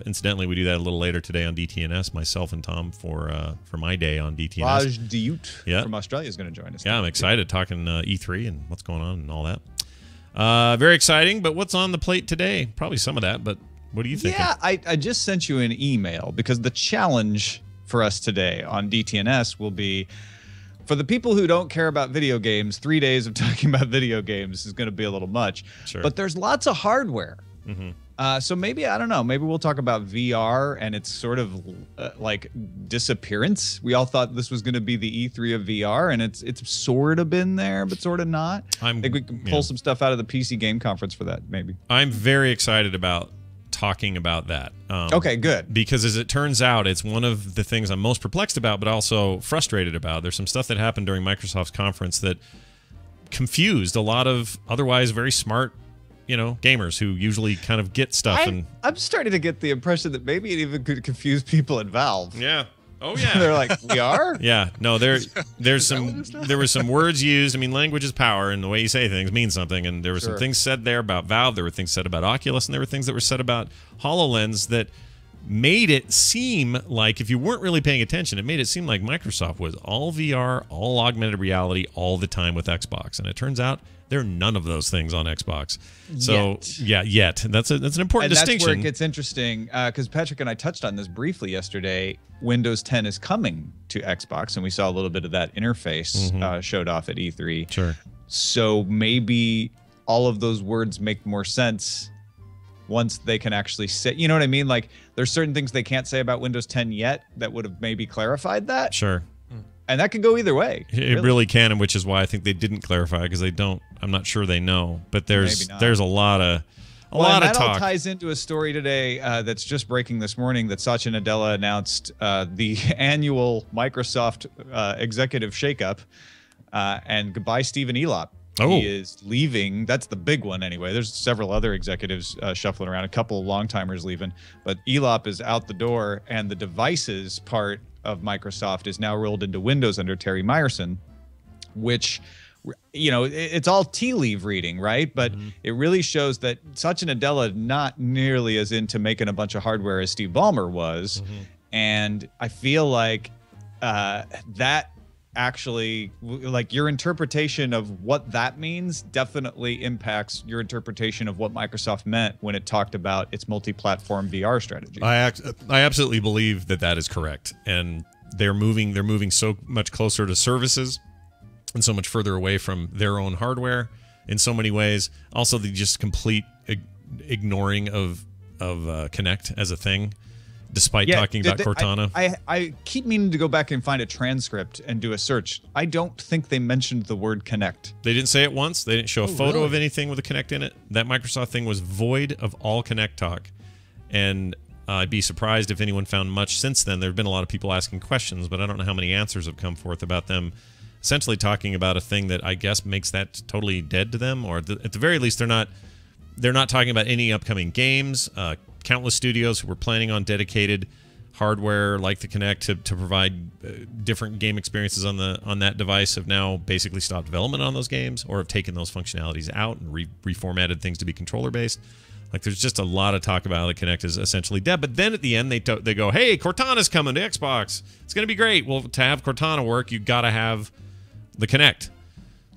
Incidentally, we do that a little later today on DTNS. Myself and Tom for my day on DTNS. Raj Diout from Australia is going to join us. Yeah, I'm excited talking E3 and what's going on and all that. Very exciting, but what's on the plate today? Probably some of that, but what are you thinking? Yeah, I just sent you an email because the challenge for us today on DTNS will be, for the people who don't care about video games, 3 days of talking about video games is going to be a little much. Sure. But there's lots of hardware So maybe, I don't know, maybe we'll talk about VR and its sort of like disappearance. We all thought this was going to be the E3 of VR, and it's sort of been there, but sort of not. I think we can pull some stuff out of the PC Game Conference for that, maybe. I'm very excited about talking about that. Okay, good. Because as it turns out, it's one of the things I'm most perplexed about, but also frustrated about. There's some stuff that happened during Microsoft's conference that confused a lot of otherwise very smart gamers who usually kind of get stuff. I'm starting to get the impression that maybe it even could confuse people at Valve. Yeah. Oh yeah. They're like, we are? Yeah. No, there were some words used. I mean, language is power, and the way you say things means something. And there were some things said there about Valve. There were things said about Oculus, and there were things that were said about HoloLens that made it seem like, if you weren't really paying attention, it made it seem like Microsoft was all VR, all augmented reality, all the time with Xbox. And it turns out there are none of those things on Xbox. So yet. That's an important distinction. That's where it gets interesting, because Patrick and I touched on this briefly yesterday. Windows 10 is coming to Xbox, and we saw a little bit of that interface showed off at E3. Sure. So maybe all of those words make more sense once they can actually say, you know what I mean? Like, there's certain things they can't say about Windows 10 yet that would have maybe clarified that. Sure. And that could go either way. It really can, and which is why I think they didn't clarify, because they don't. I'm not sure they know, but there's a lot of talk. That all ties into a story today that's just breaking this morning that Satya Nadella announced the annual Microsoft executive shakeup, and goodbye Stephen Elop. Oh. He is leaving. That's the big one anyway. There's several other executives shuffling around, a couple of long-timers leaving, but Elop is out the door, and the devices part of Microsoft is now rolled into Windows under Terry Myerson, which, it's all tea leaf reading, right? But it really shows that Satya Nadella not nearly as into making a bunch of hardware as Steve Ballmer was. And I feel like that actually, like, your interpretation of what that means definitely impacts your interpretation of what Microsoft meant when it talked about its multi-platform VR strategy. I absolutely believe that is correct, and they're moving so much closer to services and so much further away from their own hardware in so many ways. Also, the just complete ignoring of Kinect as a thing, despite talking about Cortana. I keep meaning to go back and find a transcript and do a search. I don't think they mentioned the word Kinect. They didn't say it once. They didn't show a photo of anything with a Kinect in it. That Microsoft thing was void of all Kinect talk. And I'd be surprised if anyone found much since then. There have been a lot of people asking questions, but I don't know how many answers have come forth about them essentially talking about a thing that I guess makes that totally dead to them, or at the very least, they're not talking about any upcoming games. Countless studios who were planning on dedicated hardware like the Kinect to provide different game experiences on that device have now basically stopped development on those games, or have taken those functionalities out and reformatted things to be controller based. Like, there's just a lot of talk about how the Kinect is essentially dead. But then at the end, they go, "Hey, Cortana's coming to Xbox. It's going to be great." Well, to have Cortana work, you got to have the Kinect.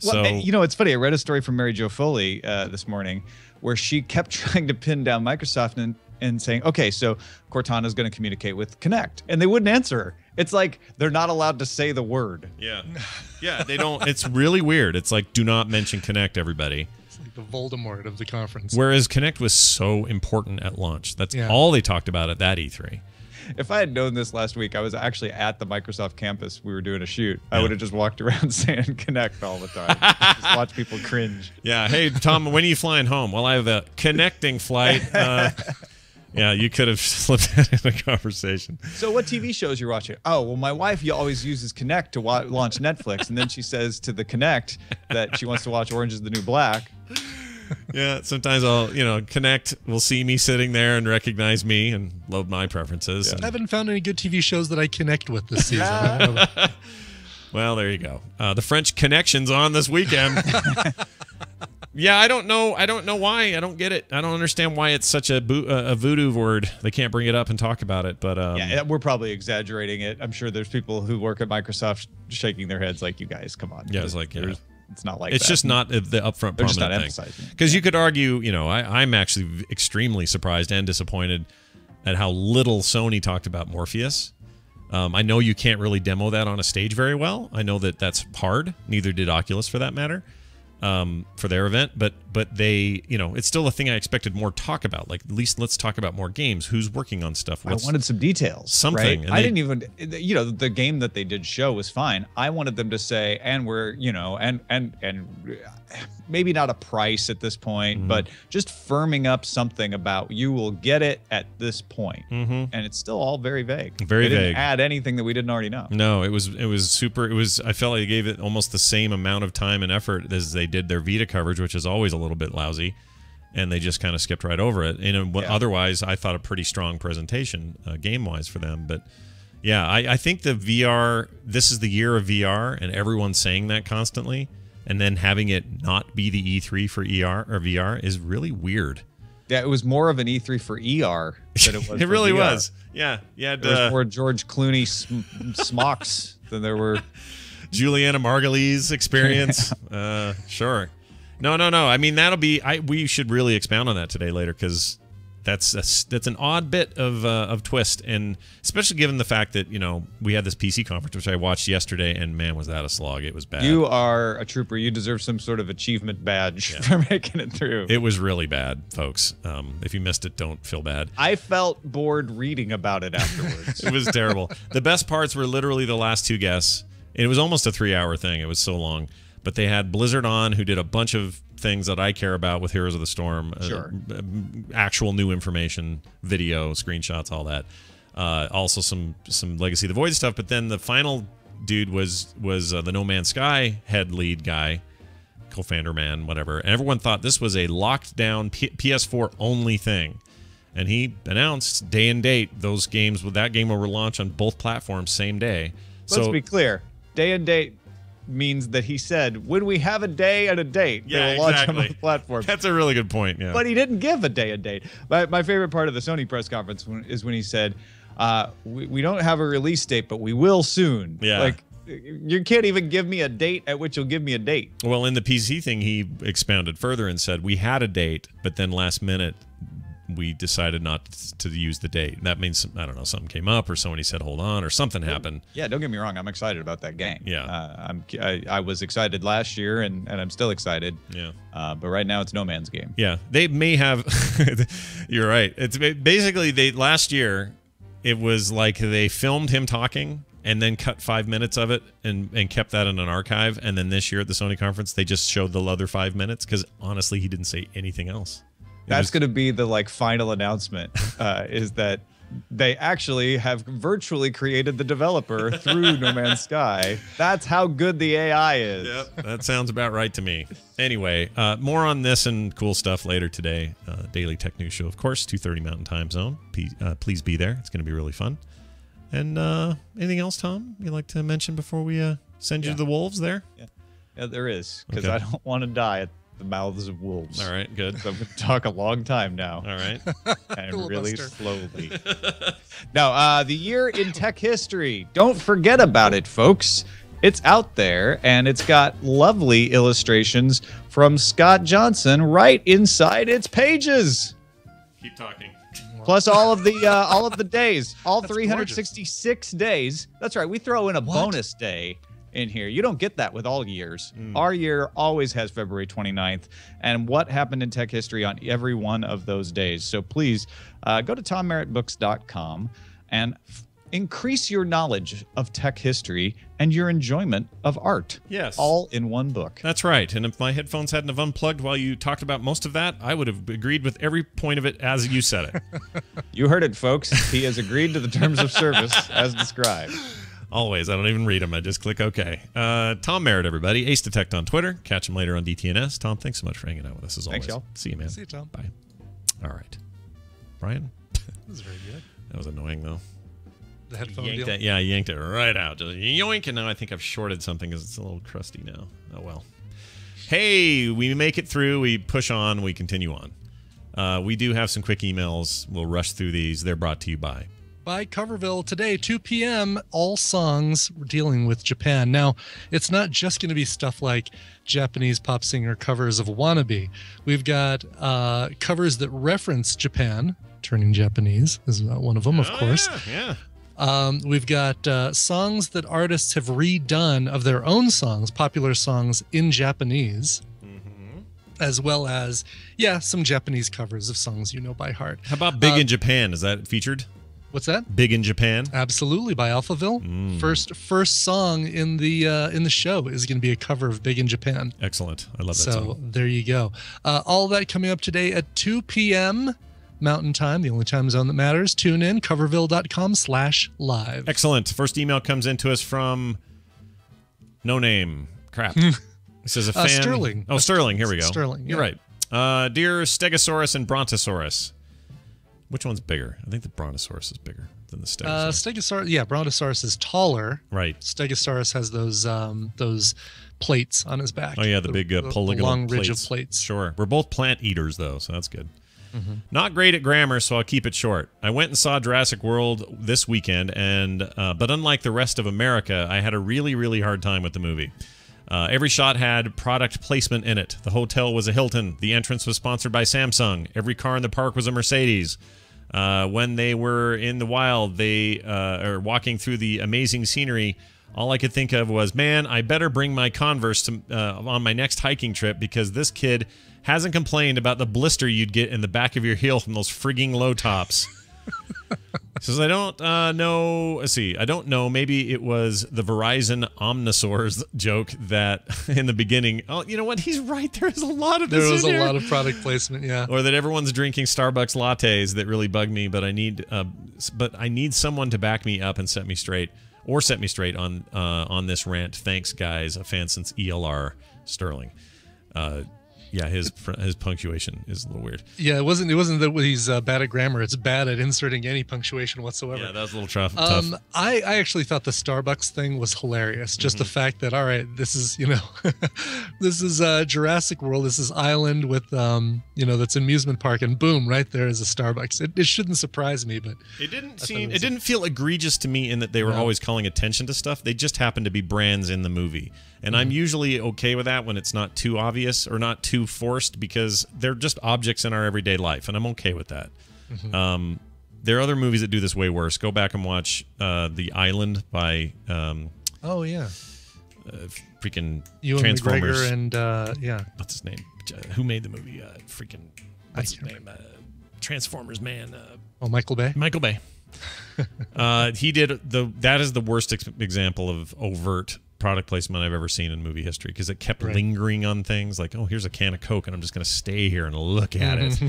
Well, it's funny. I read a story from Mary Jo Foley this morning where she kept trying to pin down Microsoft and saying, okay, so Cortana is going to communicate with Kinect, and they wouldn't answer her. It's like they're not allowed to say the word. Yeah, they don't. It's really weird. It's like, do not mention Kinect, everybody. It's like the Voldemort of the conference. Whereas Kinect was so important at launch. That's all they talked about at that E3. If I had known this last week, I was actually at the Microsoft campus. We were doing a shoot. I would have just walked around saying Kinect all the time. Just watch people cringe. Yeah. Hey, Tom, when are you flying home? Well, I have a connecting flight. Yeah, you could have slipped that in a conversation. So what TV shows you're watching? Oh, well, my wife always uses Kinect to launch Netflix. And then she says to the Kinect that she wants to watch Orange is the New Black. Yeah, sometimes I'll, Kinect will see me sitting there and recognize me and load my preferences. I haven't found any good TV shows that I connect with this season. Well, there you go. The French Connection's on this weekend. Yeah, I don't know why. I don't get it. I don't understand why it's such a voodoo word. They can't bring it up and talk about it. But yeah, we're probably exaggerating it. I'm sure there's people who work at Microsoft shaking their heads like, you guys, come on. Yeah, it's like, it's not like it's that. just not the upfront They're just prominent not thing. emphasizing it. Because you could argue, I'm actually extremely surprised and disappointed at how little Sony talked about Morpheus. I know you can't really demo that on a stage very well. I know that that's hard. Neither did Oculus, for that matter. for their event, but they, it's still a thing I expected more talk about. Like, at least let's talk about more games. Who's working on stuff? I wanted some details. Something. Right? I didn't even, the game that they did show was fine. I wanted them to say, and we're, and maybe not a price at this point, but just firming up something about you will get it at this point. And it's still all very vague. Very they vague. Didn't add anything that we didn't already know. No, it was super. I felt like they gave it almost the same amount of time and effort as they did their Vita coverage, which is always a little bit lousy, and they just kind of skipped right over it. And otherwise, I thought a pretty strong presentation game-wise for them. But yeah, I think the VR, this is the year of VR, and everyone's saying that constantly, and then having it not be the E3 for VR is really weird. Yeah, it was more of an E3 for ER than it was. It really VR. was. Yeah. There was more George Clooney smocks than there were Juliana Margulies experience. Sure. No. I mean, that'll be. We should really expound on that today later, because that's an odd bit of twist, and especially given the fact that we had this PC conference which I watched yesterday, and man, was that a slog. It was bad. You are a trooper. You deserve some sort of achievement badge for making it through. It was really bad, folks. If you missed it, don't feel bad. I felt bored reading about it afterwards. It was terrible. The best parts were literally the last two guests. It was almost a 3-hour thing. It was so long. But they had Blizzard on, who did a bunch of things that I care about with Heroes of the Storm. Sure. Actual new information, video, screenshots, all that. Also some Legacy of the Void stuff. But then the final dude was the No Man's Sky head lead guy, co-founder man, whatever. And everyone thought this was a locked down PS4 only thing. And he announced day and date that game will launch on both platforms same day. Let's be clear. Day and date means that he said, when we have a day and a date, they will launch on both platforms. That's a really good point, yeah. But he didn't give a day and date. My favorite part of the Sony press conference is when he said, we don't have a release date, but we will soon. Yeah. Like, you can't even give me a date at which you'll give me a date. Well, in the PC thing, he expounded further and said, we had a date, but then last minute, we decided not to use the date. That means, I don't know, something came up or somebody said, hold on, or something happened. Yeah, don't get me wrong. I'm excited about that game. Yeah. I was excited last year, and I'm still excited. Yeah. But right now, it's no man's game. Yeah. They may have, you're right. It's basically, last year, it was like they filmed him talking and then cut 5 minutes of it and kept that in an archive. And then this year at the Sony conference, they just showed the other 5 minutes, because honestly, he didn't say anything else. That's going to be the final announcement, is that they actually have virtually created the developer through No Man's Sky. That's how good the AI is. Yep, that sounds about right to me. Anyway, more on this and cool stuff later today. Daily Tech News Show, of course, 2:30 Mountain Time Zone. Please be there. It's going to be really fun. And anything else, Tom, you'd like to mention before we send you to the wolves there? Yeah, there is, because I don't want to die at the mouths of wolves. All right, good. So I'm going to talk a long time now. All right. And really slowly. Now, the year in tech history. Don't forget about it, folks. It's out there, and it's got lovely illustrations from Scott Johnson right inside its pages. Keep talking. Plus all of the days, all 366 days. That's right. We throw in a bonus day in here. You don't get that with all years. Our year always has February 29th, and what happened in tech history on every one of those days. So please go to TomMerrittBooks.com and increase your knowledge of tech history and your enjoyment of art. Yes. All in one book. That's right. And if my headphones hadn't have unplugged while you talked about most of that, I would have agreed with every point of it as you said it. You heard it, folks. He has agreed to the terms of service as described. Always. I don't even read them. I just click OK. Tom Merritt, everybody. Ace Detect on Twitter. Catch him later on DTNS. Tom, thanks so much for hanging out with us as always. Thanks, y'all. See you, man. See you, Tom. Bye. All right. Brian? That was very good. That was annoying, though. The headphone yanked deal? it, yeah, I yanked it right out. Just yoink, and now I think I've shorted something because it's a little crusty now. Oh, well. Hey, we make it through. We push on. We continue on. We do have some quick emails. We'll rush through these. They're brought to you by Coverville today, 2 p.m., all songs dealing with Japan. Now, it's not just going to be stuff like Japanese pop singer covers of Wannabe. We've got covers that reference Japan. Turning Japanese is one of them, of course. Yeah. We've got songs that artists have redone of their own songs, popular songs in Japanese. as well as, some Japanese covers of songs you know by heart. How about Big in Japan? Is that featured? What's that? Big in Japan? Absolutely, by Alphaville. First song in the show is going to be a cover of Big in Japan. Excellent. I love that so song. There you go. All that coming up today at 2 p.m. Mountain Time, the only time zone that matters. Tune in, coverville.com/live. Excellent. First email comes into us from No Name. Crap. It says a fan. Sterling. Oh, Sterling. Here we go. Sterling. You're right. Dear Stegosaurus and Brontosaurus. Which one's bigger? I think the Brontosaurus is bigger than the Stegosaurus. Brontosaurus is taller. Right. Stegosaurus has those plates on his back. Oh, yeah, the big polygonal long ridge plates. of plates. Sure. We're both plant eaters, though, so that's good. Not great at grammar, so I'll keep it short. I went and saw Jurassic World this weekend, but unlike the rest of America, I had a really, really hard time with the movie. Every shot had product placement in it. The hotel was a Hilton. The entrance was sponsored by Samsung. Every car in the park was a Mercedes. When they were in the wild, they are walking through the amazing scenery. All I could think of was, man, I better bring my Converse on my next hiking trip because this kid hasn't complained about the blister you'd get in the back of your heel from those frigging low tops. Says, I don't know. Let's see. I don't know. Maybe it was the Verizon Omnisaurs joke that in the beginning. Oh, you know what? He's right. There is a lot of this. There was in a here. lot of product placement. Yeah. Or that everyone's drinking Starbucks lattes that really bug me. But I need someone to back me up and set me straight, or set me straight on this rant. Thanks, guys. A fan since ELR, Sterling. Yeah, his punctuation is a little weird. Yeah, it wasn't that he's bad at grammar. It's bad at inserting any punctuation whatsoever. Yeah, that was a little tough. I actually thought the Starbucks thing was hilarious. Just the fact that, all right, this is this is Jurassic World. This is Island with that's an amusement park, and boom, right there is a Starbucks. It shouldn't surprise me, but it didn't feel egregious to me in that they were always calling attention to stuff. They just happened to be brands in the movie. And I'm usually okay with that when it's not too obvious or not too forced, because they're just objects in our everyday life, and I'm okay with that. There are other movies that do this way worse. Go back and watch The Island by freaking Ewan Transformers. McGregor and what's his name? Who made the movie? What's his name? Transformers man. Michael Bay. Michael Bay. He did that is the worst example of overt product placement I've ever seen in movie history, because it kept lingering on things like, oh, here's a can of Coke and I'm just going to stay here and look at it.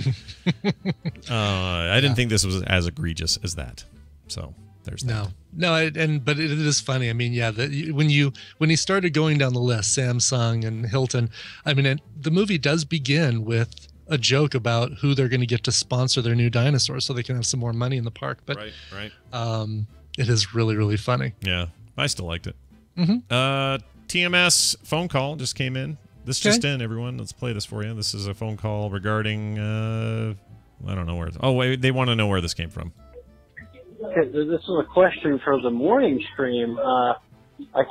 I didn't think this was as egregious as that. So there's that. But it is funny. I mean, when he started going down the list, Samsung and Hilton, I mean, the movie does begin with a joke about who they're going to get to sponsor their new dinosaurs so they can have some more money in the park. But right. It is really, really funny. Yeah, I still liked it. TMS phone call just came in. This just in, everyone. Let's play this for you. This is a phone call regarding, I don't know where. Oh, wait, they want to know where this came from. Okay, this is a question for the morning stream. I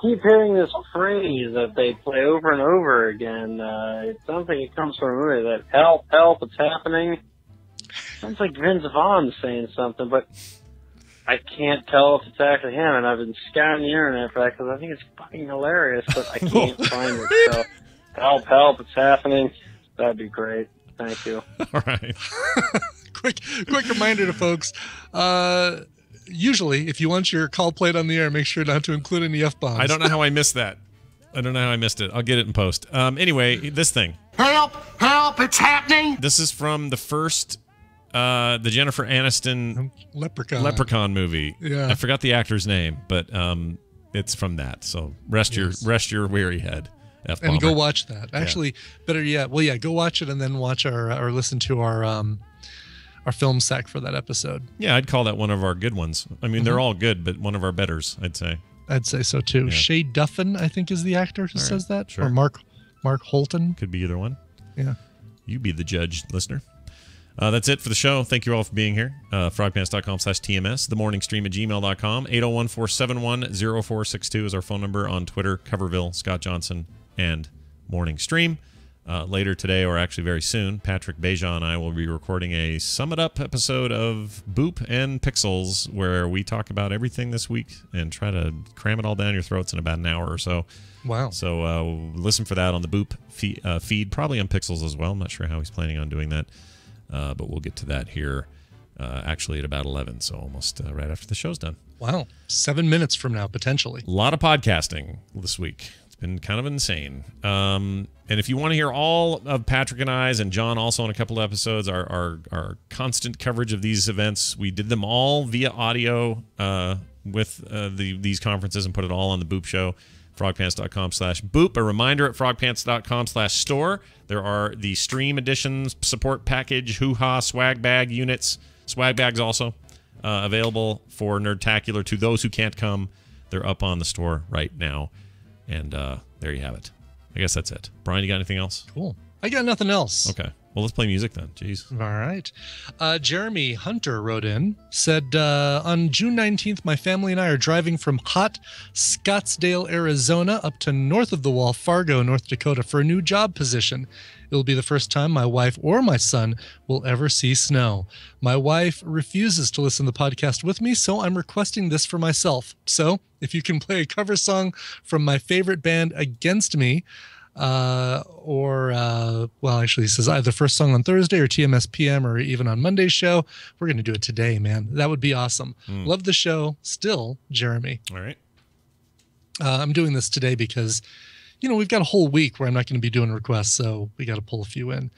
keep hearing this phrase that they play over and over again. It sounds like it comes from a movie, that help, it's happening. Sounds like Vince Vaughn's saying something, but I can't tell if it's actually him, and I've been scouting the internet for that because I think it's fucking hilarious, but I can't find it. So, help, it's happening. That'd be great. Thank you. All right. quick reminder to folks. Usually, if you want your call played on the air, make sure not to include any F-bombs. I don't know how I missed that. I don't know how I missed it. I'll get it in post. Anyway, this thing. Help, it's happening. This is from the first... the Jennifer Aniston Leprechaun movie. Yeah. I forgot the actor's name, but it's from that. So rest your weary head. F-bomber. And go watch that. Actually, better yet, go watch it and then watch or listen to our film sack for that episode. Yeah, I'd call that one of our good ones. I mean, they're all good, but one of our betters, I'd say. I'd say so too. Yeah. Shay Duffin, I think, is the actor who says that. Sure. Or Mark Holton. Could be either one. Yeah. You be the judge, listener. That's it for the show. Thank you all for being here. Frogpants.com/TMS. The morning stream at gmail.com. 801-471-0462 is our phone number on Twitter. Coverville, Scott Johnson, and Morning Stream. later today, or actually very soon, Patrick Beja and I will be recording a Sum It Up episode of Boop and Pixels, where we talk about everything this week and try to cram it all down your throats in about an hour or so. Wow. So listen for that on the Boop feed, probably on Pixels as well. I'm not sure how he's planning on doing that, but we'll get to that here actually at about 11, so almost right after the show's done. Wow. 7 minutes from now, potentially. A lot of podcasting this week. It's been kind of insane. And if you want to hear all of Patrick and I's, and John also on a couple of episodes, our constant coverage of these events, we did them all via audio with these conferences and put it all on the Boop Show. frogpants.com/boop. A reminder, at frogpants.com/store, there are the stream editions, support package, hoo-ha, swag bag units, swag bags also available for Nerdtacular to those who can't come. They're up on the store right now. And there you have it. I guess that's it. Brian, you got anything else? Cool. I got nothing else. Okay. Well, let's play music then. Jeez. All right. Jeremy Hunter wrote in, said, on June 19th, my family and I are driving from hot Scottsdale, Arizona, up to north of the wall, Fargo, North Dakota, for a new job position. It will be the first time my wife or my son will ever see snow. My wife refuses to listen to the podcast with me, so I'm requesting this for myself. So if you can play a cover song from my favorite band Against Me, well, actually, he says either first song on Thursday or TMS PM or even on Monday's show. We're going to do it today, man. That would be awesome. Love the show. Still, Jeremy. All right. I'm doing this today because, we've got a whole week where I'm not going to be doing requests, so we got to pull a few in.